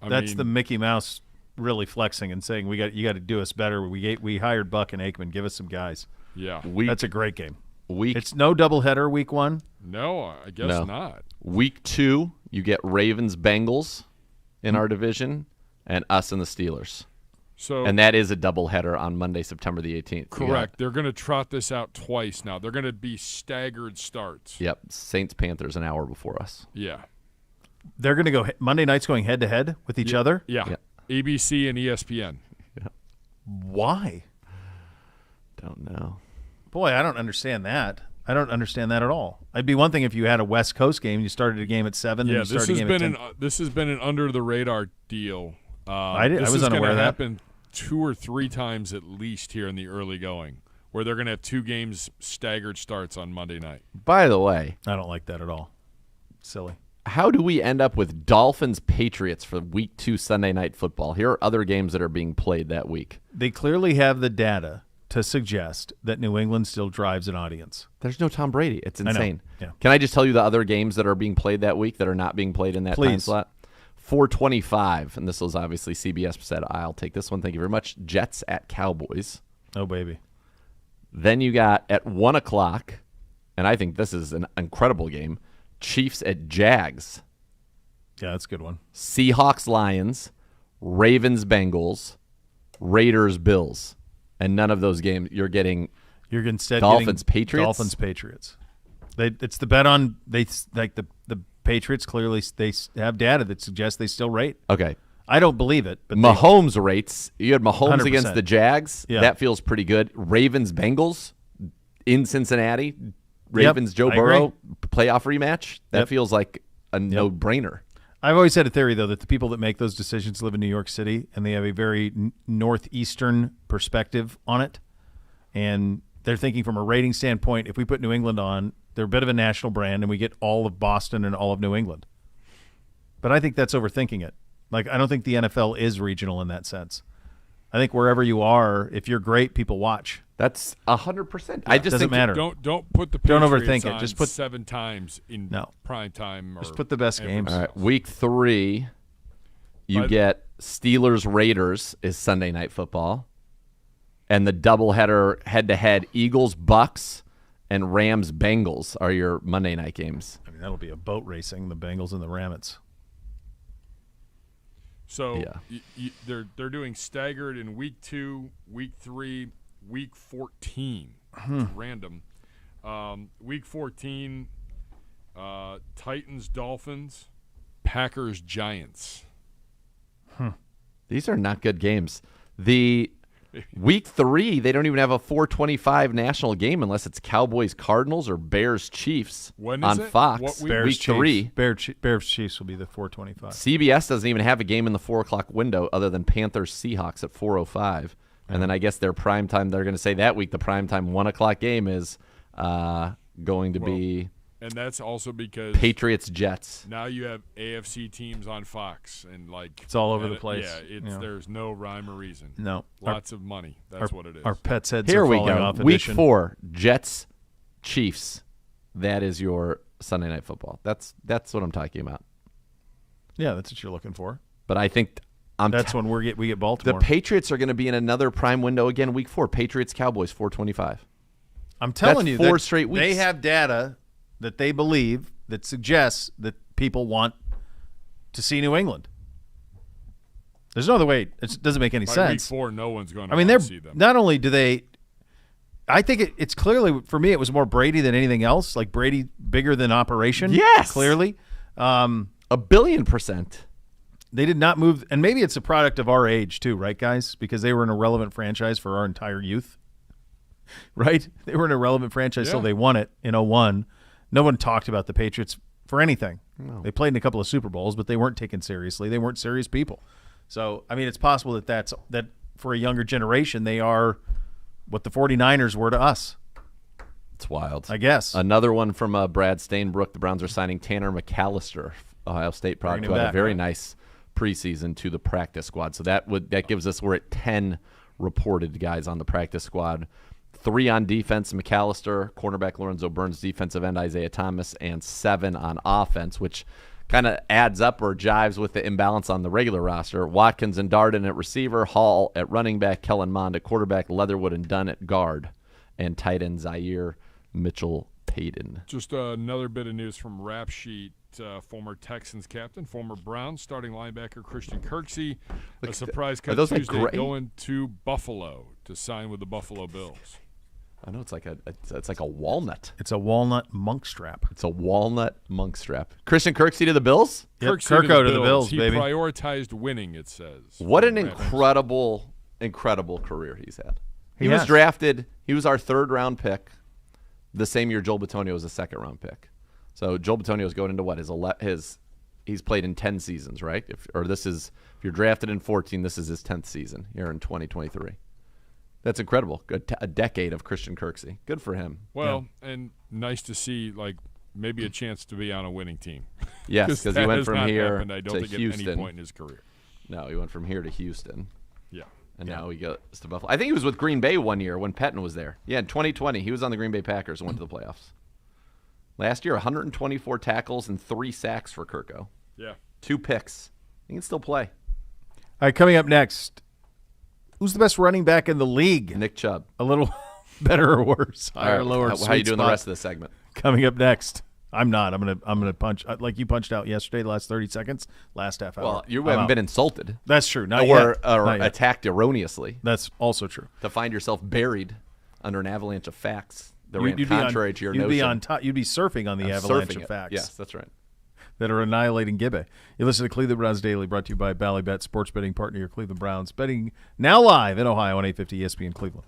that's the Mickey Mouse really flexing and saying you got to do us better. We hired Buck and Aikman. Give us some guys. Yeah, that's a great game. It's no doubleheader Week 1. No, I guess not. Week 2, you get Ravens Bengals in our division, and us and the Steelers. And that is a doubleheader on Monday, September the 18th. Correct. They're going to trot this out twice now. They're going to be staggered starts. Yep. Saints Panthers an hour before us. Yeah. They're going to go Monday night's going head to head with each other. Yeah. ABC and ESPN. Yeah. Why? Don't know. Boy, I don't understand that. I don't understand that at all. It'd be one thing if you had a West Coast game, you started a game at 7. Yeah, then you started a game at 10. This has been an under the radar deal. I was unaware of that. Happen 2 or 3 times at least here in the early going, where they're going to have 2 games staggered starts on Monday night. By the way, I don't like that at all. Silly. How do we end up with Dolphins Patriots for Week 2 Sunday Night Football? Here are other games that are being played that week. They clearly have the data to suggest that New England still drives an audience. There's no Tom Brady. It's insane. Yeah. Can I just tell you the other games that are being played that week that are not being played in that time slot? 4:25, and this was obviously CBS said, I'll take this one. Thank you very much. Jets at Cowboys. Oh, baby. Then you got at 1 o'clock, and I think this is an incredible game, Chiefs at Jags. Yeah, that's a good one. Seahawks Lions, Ravens Bengals, Raiders Bills. And none of those games you're instead Dolphins Patriots. Dolphins Patriots. It's the bet on the Patriots. Clearly, they have data that suggests they still rate. Okay, I don't believe it, but Mahomes rates. You had Mahomes 100%. Against the Jags. Yeah. That feels pretty good. Ravens Bengals in Cincinnati. Ravens Joe I Burrow agree. playoff rematch. That feels like a no-brainer. I've always had a theory, though, that the people that make those decisions live in New York City, and they have a very northeastern perspective on it. And they're thinking from a rating standpoint, if we put New England on, they're a bit of a national brand, and we get all of Boston and all of New England. But I think that's overthinking it. Like, I don't think the NFL is regional in that sense. I think wherever you are, if you're great, people watch. That's 100%. I just doesn't matter. Don't put the don't Patriots overthink on it. Just put 7 times in prime time. Just put the best games. All right, Week 3, you get Steelers Raiders is Sunday Night Football, and the doubleheader head-to-head Eagles Bucks and Rams Bengals are your Monday night games. I mean, that'll be a boat racing, the Bengals and the Ramets. So they're doing staggered in Week 2, Week 3, Week 14. It's random. Week 14, Titans, Dolphins, Packers, Giants. These are not good games. The Week 3, they don't even have a 4:25 national game unless it's Cowboys, Cardinals, or Bears, Chiefs on Fox. What week? Bears, Week 3. Bears, Chiefs will be the 4:25. CBS doesn't even have a game in the 4 o'clock window other than Panthers, Seahawks at 4:05. And then I guess their prime time, they're going to say that week the prime time 1 o'clock game is going to be And that's also because Patriots, Jets. now you have AFC teams on Fox, and It's all over the place. Yeah, there's no rhyme or reason. No. Lots of money. That's what it is. Our pets' heads Here are we falling go. off. Week edition. 4, Jets, Chiefs. That is your Sunday Night Football. That's what I'm talking about. Yeah, that's what you're looking for. But I think that's when we get Baltimore. The Patriots are going to be in another prime window again. Week 4, Patriots, Cowboys, 4:25. I'm telling That's you, 4 straight weeks. They have data that they believe that suggests that people want to see New England. There's no other way. It doesn't make any By sense. Week 4, no one's going to I mean, want to see them. not only do they. I think it's clearly, for me, it was more Brady than anything else. Like Brady bigger than operation. Yes. Clearly. 1,000,000,000%. They did not move. And maybe it's a product of our age too, right, guys? Because they were an irrelevant franchise for our entire youth. Right? They were an irrelevant franchise till they won it in 2001. No one talked about the Patriots for anything. No. They played in a couple of Super Bowls, but they weren't taken seriously. They weren't serious people. So, I mean, it's possible that for a younger generation, they are what the 49ers were to us. It's wild. I guess. Another one from Brad Stainbrook. The Browns are signing Tanner McAllister, Ohio State product, who had a very nice preseason, to the practice squad. So that gives us, we're at 10 reported guys on the practice squad. 3 on defense, McAllister, cornerback Lorenzo Burns, defensive end Isaiah Thomas, and 7 on offense, which kind of adds up or jives with the imbalance on the regular roster. Watkins and Darden at receiver, Hall at running back, Kellen Mond at quarterback, Leatherwood and Dunn at guard, and tight end Zaire Mitchell-Payton. Just another bit of news from Rap Sheet. Former Texans captain, former Browns starting linebacker Christian Kirksey, a surprise cut Tuesday going to Buffalo to sign with the Buffalo Bills. I know it's like a walnut. It's a walnut monk strap. It's a walnut monk strap. Christian Kirksey to the Bills? Yep, Kirko to the Bills, he baby. Prioritized winning, it says. What an incredible career he's had. He was drafted. He was our 3rd-round pick the same year Joel Bitonio was a 2nd-round pick. So Joel Bitonio is going into what? He's played in 10 seasons, right? If you're drafted in 14, this is his 10th season here in 2023. That's incredible. A decade of Christian Kirksey. Good for him. Well, and nice to see maybe a chance to be on a winning team. Yes, because he went from here I don't to think Houston. At any point in his career. No, he went from here to Houston. Yeah. And now he goes to Buffalo. I think he was with Green Bay one year when Pettin was there. Yeah, in 2020, he was on the Green Bay Packers and went to the playoffs. Last year, 124 tackles and 3 sacks for Kirko. Yeah. 2 picks. He can still play. All right, coming up next, who's the best running back in the league? Nick Chubb. A little better or worse? Higher, lower, How are you doing the rest of the segment? Coming up next. I'm not. I'm gonna punch like you punched out yesterday. The last 30 seconds, last half hour. Well, you haven't been insulted. That's true. Not or yet. Not yet. Attacked erroneously. That's also true. To find yourself buried under an avalanche of facts that ran contrary to your notion. You'd be on top. You'd be surfing on the avalanche of facts. Yes, that's right. That are annihilating Gibbe. You listen to Cleveland Browns Daily, brought to you by Ballybet, sports betting partner, your Cleveland Browns. Betting now live in Ohio on 850 ESPN Cleveland.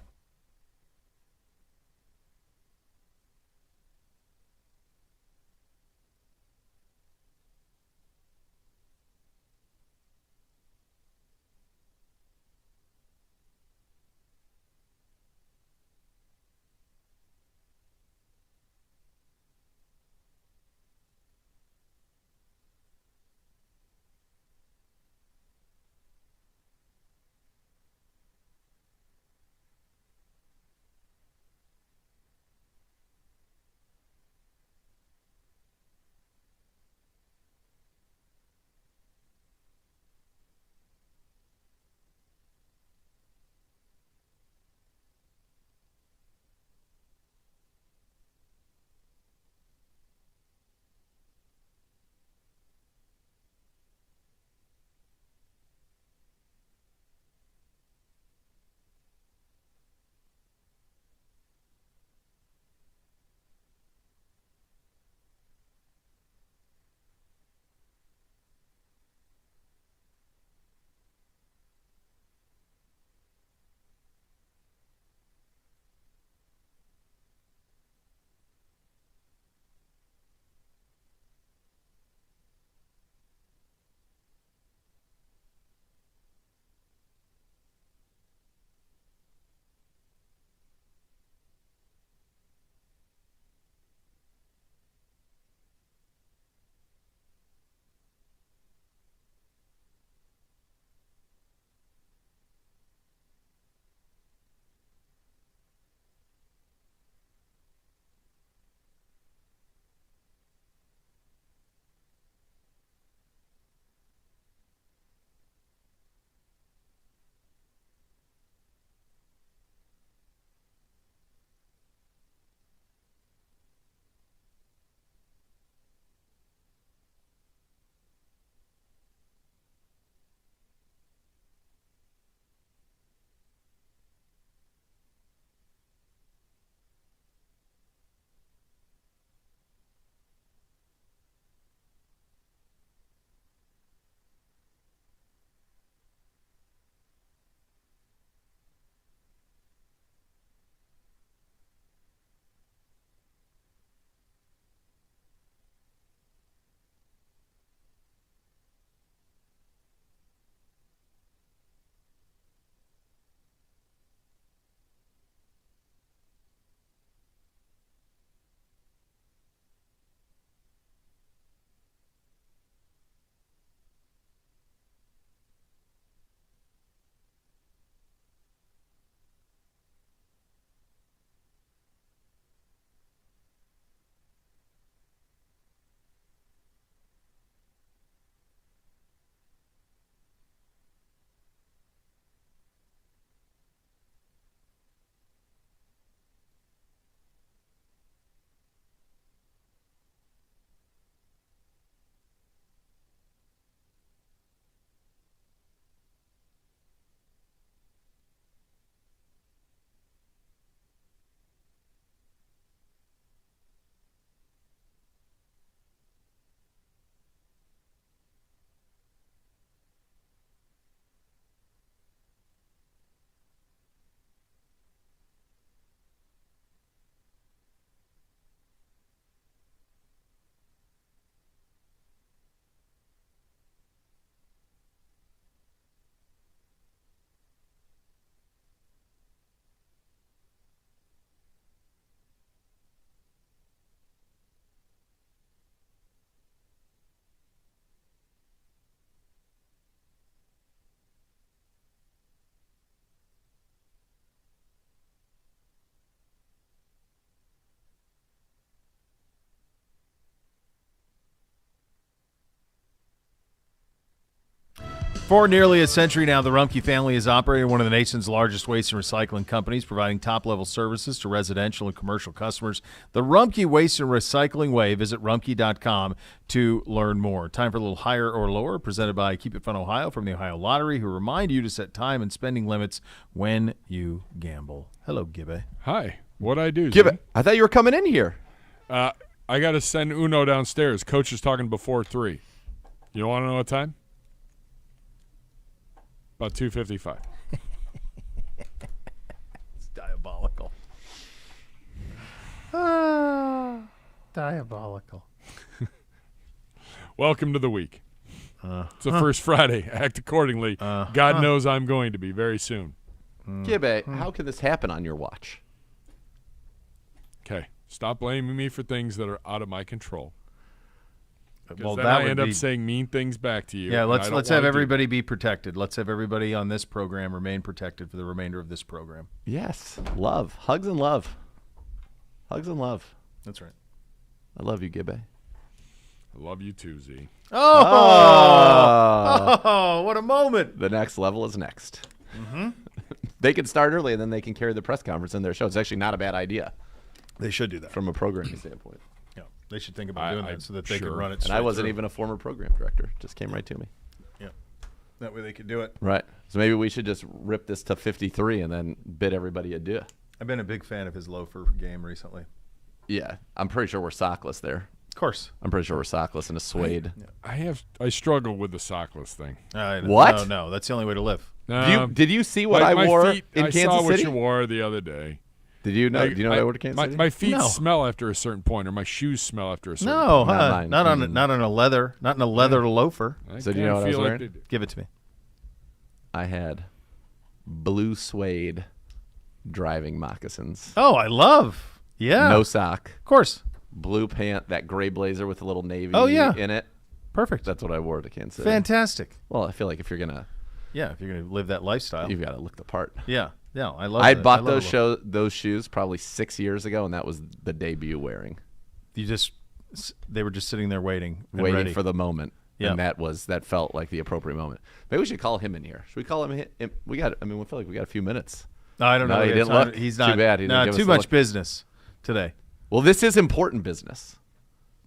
For nearly a century now, the Rumpke family has operated one of the nation's largest waste and recycling companies, providing top-level services to residential and commercial customers. The Rumpke Waste and Recycling Way. Visit rumpke.com to learn more. Time for a little higher or lower, presented by Keep It Fun Ohio from the Ohio Lottery, who remind you to set time and spending limits when you gamble. Hello, Gibbe. Hi. What'd I do? Give it. I thought you were coming in here. I got to send Uno downstairs. Coach is talking before 3. You want to know what time? About 2:55. It's diabolical. Diabolical. Welcome to the week. It's the first Friday. Act accordingly. God knows I'm going to be very soon. Gibbe, how can this happen on your watch? Okay. Stop blaming me for things that are out of my control. Well, then that I would end up be saying mean things back to you. Yeah, and I let's don't have wanna do everybody be protected. Let's have everybody on this program remain protected for the remainder of this program. Yes. Love. Hugs and love. Hugs and love. That's right. I love you, Gibbe. I love you too, Z. Oh, what a moment. The next level is next. They can start early, and then they can carry the press conference in their show. It's actually not a bad idea They should do that. from a programming standpoint. Yeah, they should think about doing that so that they can sure. run it And straight I wasn't through. even a former program director. Just came right to me. Yeah, that way they could do it. Right. So maybe we should just rip this to 53 and then bid everybody adieu. I've been a big fan of his loafer game recently. Yeah. I'm pretty sure we're sockless there. Of course. I'm pretty sure we're sockless and a suede. I struggle with the sockless thing. What? No, that's the only way to live. Did you see what I my wore feet, in I Kansas saw what City? you wore the other day. Did you know? Do you know what I wore to Kansas City? My feet No. smell after a certain point, or my shoes smell after a certain No, point. Not mine. not on a leather, not in a leather loafer. I So do you kinda know what I was feel like wearing? they do. Give it to me. I had blue suede driving moccasins. Oh, I love. Yeah. No sock. Of course. Blue pant, that gray blazer with a little navy Oh, yeah. in it. Perfect. That's what I wore to Kansas City. Fantastic. Well, I feel like if you're going to, Yeah, if you're going to live that lifestyle. you've got to look the part. Yeah. Yeah, I love I that. bought I love those shoes probably 6 years ago, and that was the debut wearing. They were just sitting there waiting and Waiting ready. for the moment. Yeah. And that felt like the appropriate moment. Maybe we should call him in here. Should we call him? We feel like we got a few minutes. No, I don't know. No, he didn't look. He's Too not. bad. He didn't No, give us too a much look. business today. Well, this is important business.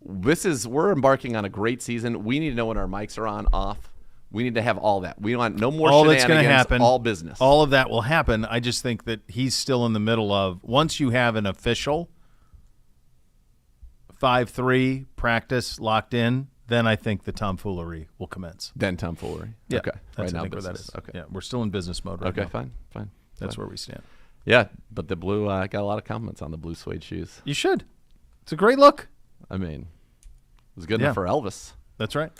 We're embarking on a great season. We need to know when our mics are on, off. We need to have all that. We want no more All that's shenanigans. going to happen. All business. All of that will happen. I just think that he's still in the middle of, once you have an official 5-3 practice locked in, then I think the tomfoolery will commence. Then tomfoolery. Yeah, Okay. that's Right now I think where that business. is. Okay. Yeah, we're still in business mode right Okay. now. Fine. That's where we stand. Yeah, but the blue. I got a lot of compliments on the blue suede shoes. You should. It's a great look. I mean, it was good Yeah. enough for Elvis. That's right.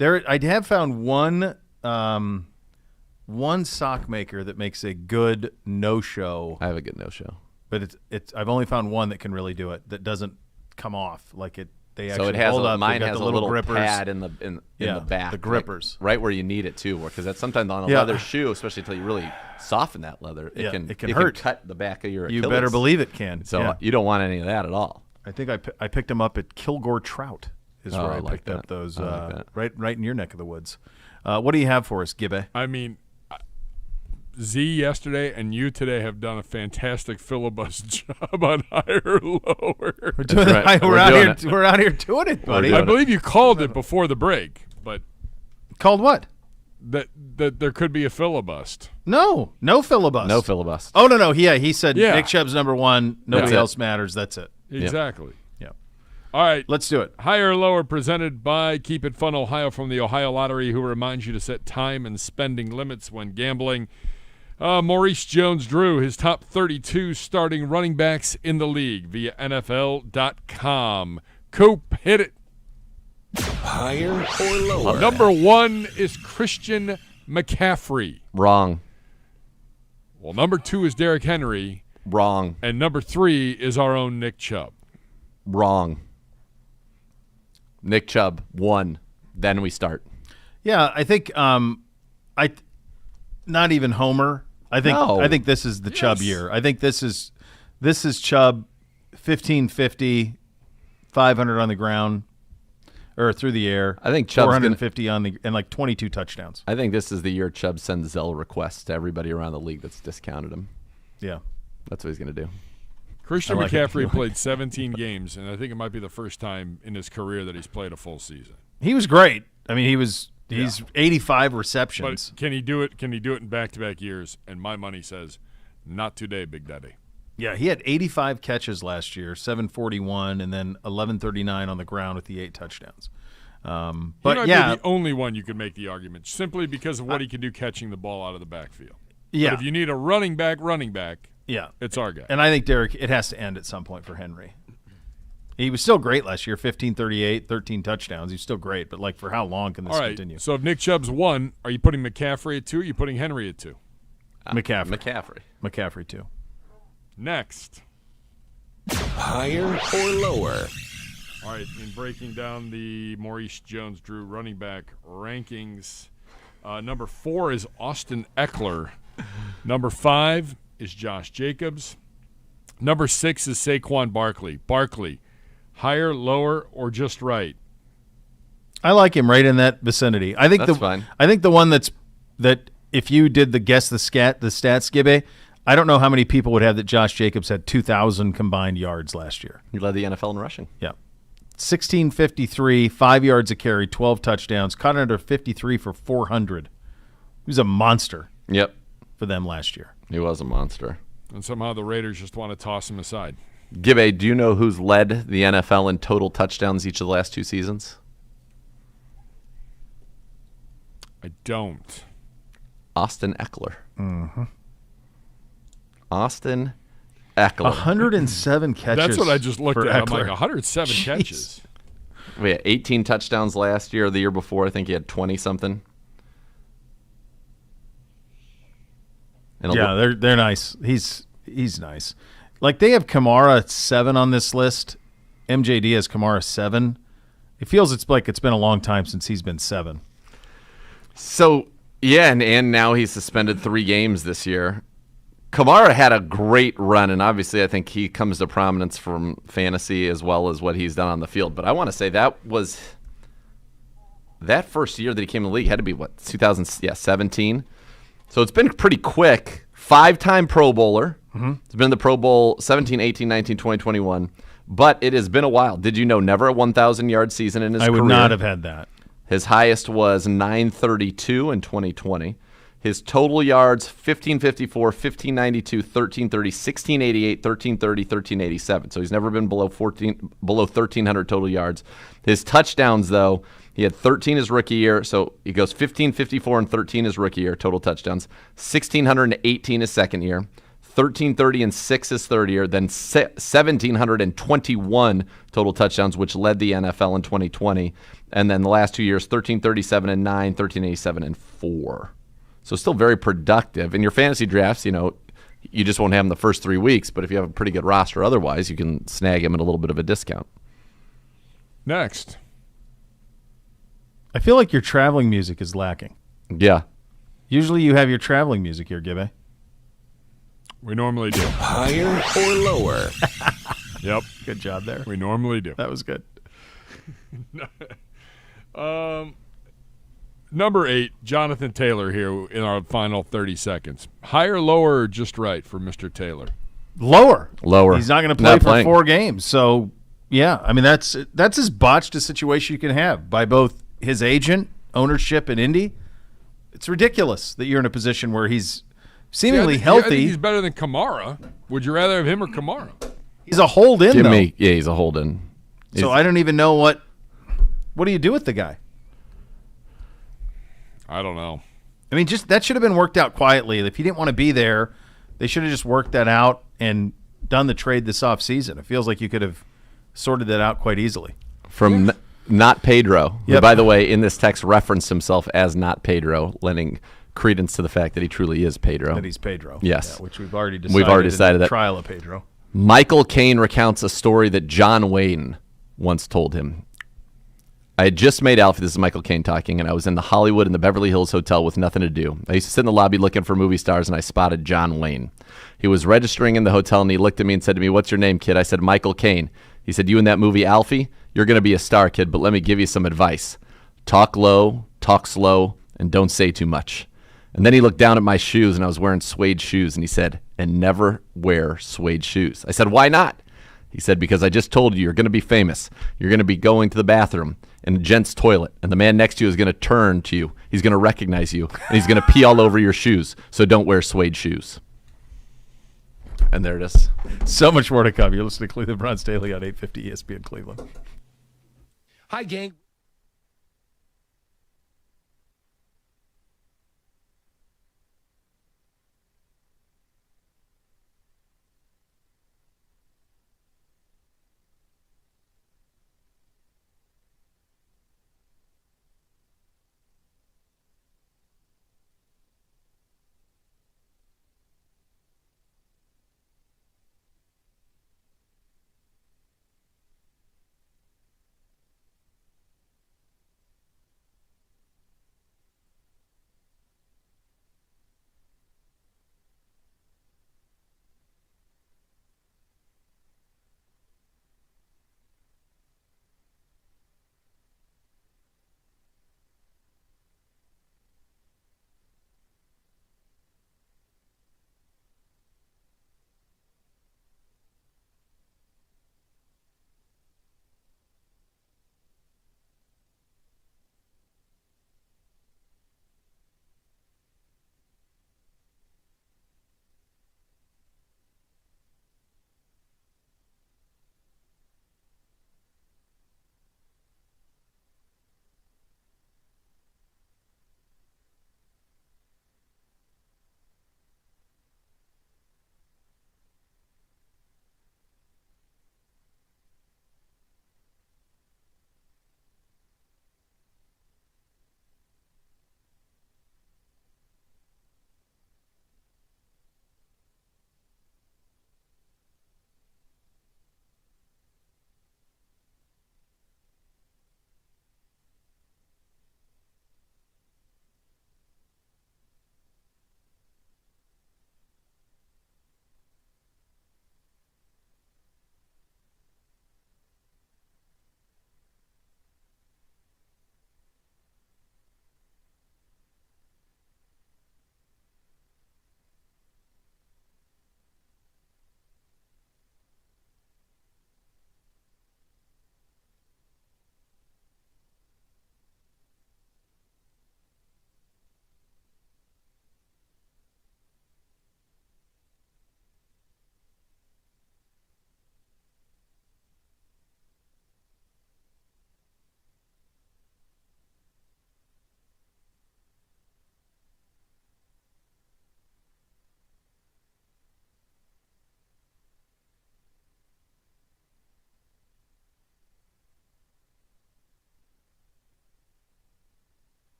I have found one sock maker that makes a good no-show. I have a good no-show. But I've only found one that can really do it, that doesn't come off like it. They So actually it has hold up. mine They've got has the a little grippers. pad in the Yeah, back, the grippers. right where you need it too, because that's sometimes on a Yeah. leather shoe, especially until you really soften that leather, Yeah, it it can hurt. cut the back of your You Achilles. better believe it can. So yeah. you don't want any of that at all. I think I picked them up at Kilgore Trout. Is Oh, where I I like picked up that. those. I like that. Right in your neck of the woods. What do you have for us, Gibbe? I mean, Z yesterday and you today have done a fantastic filibuster job on higher or lower. We're doing right. We're We're out doing here. it. We're out here doing it, buddy. doing I believe you called it before the break, but Called what? that there could be a filibust. No filibuster. No filibuster. Oh no. Yeah, he said Yeah. Nick Chubb's number one. Nobody That's it. else matters. That's it. Exactly. Yeah. All right. Let's do it. Higher or lower presented by Keep It Fun Ohio from the Ohio Lottery, who reminds you to set time and spending limits when gambling. Maurice Jones-Drew, his top 32 starting running backs in the league via NFL.com. Coop, hit it. Higher or lower? Number 1 is Christian McCaffrey. Wrong. Well, number 2 is Derrick Henry. Wrong. And number 3 is our own Nick Chubb. Wrong. Nick Chubb, 1. Then we start. Yeah, I think not even Homer. I think this is the Chubb year. I think this is Chubb 1550, 500 on the ground. or through the air. I think Chubb's 450 on the and like 22 touchdowns. I think this is the year Chubb sends Zelle requests to everybody around the league that's discounted him. Yeah. That's what he's going to do. Christian like McCaffrey it. played 17 games, and I think it might be the first time in his career that he's played a full season. He was great. I mean, he's 85 receptions. But can he do it? Can he do it in back-to-back years? And my money says, not today, Big Daddy. Yeah, he had 85 catches last year, 741, and then 1139 on the ground with the 8 touchdowns. He But might yeah, be the only one you could make the argument simply because of what he can do catching the ball out of the backfield. yeah, But if you need a running back, yeah, it's our guy. and I think Derek, it has to end at some point for Henry. He was still great last year, 1538, 13 touchdowns. He's still great, but like for how long can this All right. continue? So if Nick Chubb's 1, are you putting McCaffrey at 2? Or are you putting Henry at 2? McCaffrey too. Next. Higher or lower? All right, in breaking down the Maurice Jones-Drew running back rankings, number 4 is Austin Eckler. Number 5 is Josh Jacobs. Number 6 is Saquon Barkley. Barkley, higher, lower, or just right? I like him right in that vicinity. I think That's fine. I think the one that if you did the guess the stats, Gibby, I don't know how many people would have that Josh Jacobs had 2,000 combined yards last year. He led the NFL in rushing. Yeah. 1653, 5 yards a carry, 12 touchdowns, caught under 53 for 400. He was a monster. Yep. For them last year. He was a monster. And somehow the Raiders just want to toss him aside. Gibby, do you know who's led the NFL in total touchdowns each of the last 2 seasons? I don't. Austin Eckler. Mm-hmm. Austin Eckler. 107 catches. That's what I just looked for at. Eckler. I'm like, 107 catches. We had 18 touchdowns last year. The year before, I think he had 20-something. Yeah, they're nice. He's nice. Like they have Kamara at 7 on this list. MJD has Kamara 7. It feels it's been a long time since he's been 7. So yeah, and now he's suspended 3 games this year. Kamara had a great run, and obviously I think he comes to prominence from fantasy as well as what he's done on the field. But I want to say that first year that he came in the league had to be, 2017? So it's been pretty quick. 5-time Pro Bowler. Mm-hmm. It's been in the Pro Bowl 17, 18, 19, 20, 21. But it has been a while. Did you know never a 1,000-yard season in his career? I would not have had that. His highest was 932 in 2020. His total yards, 1554, 1592, 1330, 1688, 1330, 1387. So he's never been below 1,300 total yards. His touchdowns, though, he had 13 his rookie year. So he goes 1554 and 13 his rookie year, total touchdowns. 1,618 his second year. 1,330 and 6 his third year. Then 1,721 total touchdowns, which led the NFL in 2020. And then the last 2 years, 1,337 and 9, 1,387 and 4. So still very productive. In your fantasy drafts, you just won't have him the first 3 weeks, but if you have a pretty good roster otherwise, you can snag him at a little bit of a discount. Next. I feel like your traveling music is lacking. Yeah. Usually you have your traveling music here, Gibby. We normally do. Higher or lower? Yep. Good job there. We normally do. That was good. Number 8, Jonathan Taylor here in our final 30 seconds. Higher, lower, or just right for Mr. Taylor? Lower. He's not going to play Not for playing. 4 games. So, yeah, I mean, that's as botched a situation you can have by both his agent, ownership, and Indy. It's ridiculous that you're in a position where he's seemingly I healthy. think he's better than Kamara. Would you rather have him or Kamara? He's a hold-in, though. Yeah, he's a hold-in. So I don't even know what do you do with the guy? I don't know. I mean, just that should have been worked out quietly. If he didn't want to be there, they should have just worked that out and done the trade this offseason. It feels like you could have sorted that out quite easily. From Not Pedro, who, Yep. by the way, in this text referenced himself as Not Pedro, lending credence to the fact that he truly is Pedro. That he's Pedro. Yes. Yeah, which we've already decided. decided in the that. trial of Pedro. Michael Caine recounts a story that John Wayne once told him. I had just made Alfie, this is Michael Caine talking, and I was in the Hollywood in the Beverly Hills Hotel with nothing to do. I used to sit in the lobby looking for movie stars, and I spotted John Wayne. He was registering in the hotel, and he looked at me and said to me, "What's your name, kid?" I said, "Michael Caine." He said, you in that movie, Alfie, you're going to be a star, kid, but let me give you some advice. Talk low, talk slow, and don't say too much. And then he looked down at my shoes, and I was wearing suede shoes, and he said, and never wear suede shoes. I said, why not? He said, because I just told you you're going to be famous. You're going to be going to the bathroom in a gent's toilet, and the man next to you is going to turn to you. He's going to recognize you, and he's going to pee all over your shoes. So don't wear suede shoes. And there it is. So much more to come. You're listening to Cleveland Browns Daily on 850 ESPN Cleveland. Hi, gang.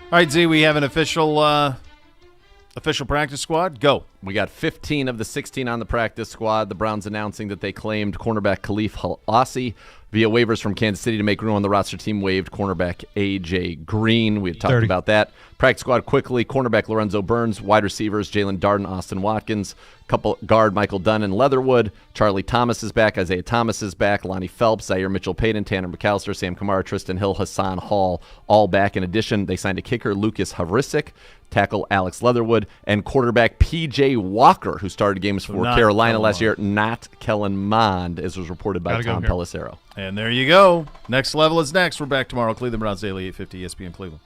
All right, Z, we have an official practice squad. Go. We got 15 of the 16 on the practice squad. The Browns announcing that they claimed cornerback Khalif Halassi via waivers from Kansas City to make room on the roster. Team waived cornerback A.J. Green. We had talked about that. Practice squad quickly. Cornerback Lorenzo Burns. Wide receivers Jalen Darden, Austin Watkins. Couple guard Michael Dunn and Leatherwood. Charlie Thomas is back. Isaiah Thomas is back. Lonnie Phelps, Zaire Mitchell-Payton, Tanner McAllister, Sam Kamara, Tristan Hill, Hassan Hall, all back. In addition, they signed a kicker, Lucas Havrisic, tackle Alex Leatherwood, and quarterback P.J. Walker, who started games for Carolina last year, not Kellen Mond, as was reported by Tom Pelissero. And there you go. Next level is next. We're back tomorrow. Cleveland Browns Daily, 850 ESPN Cleveland.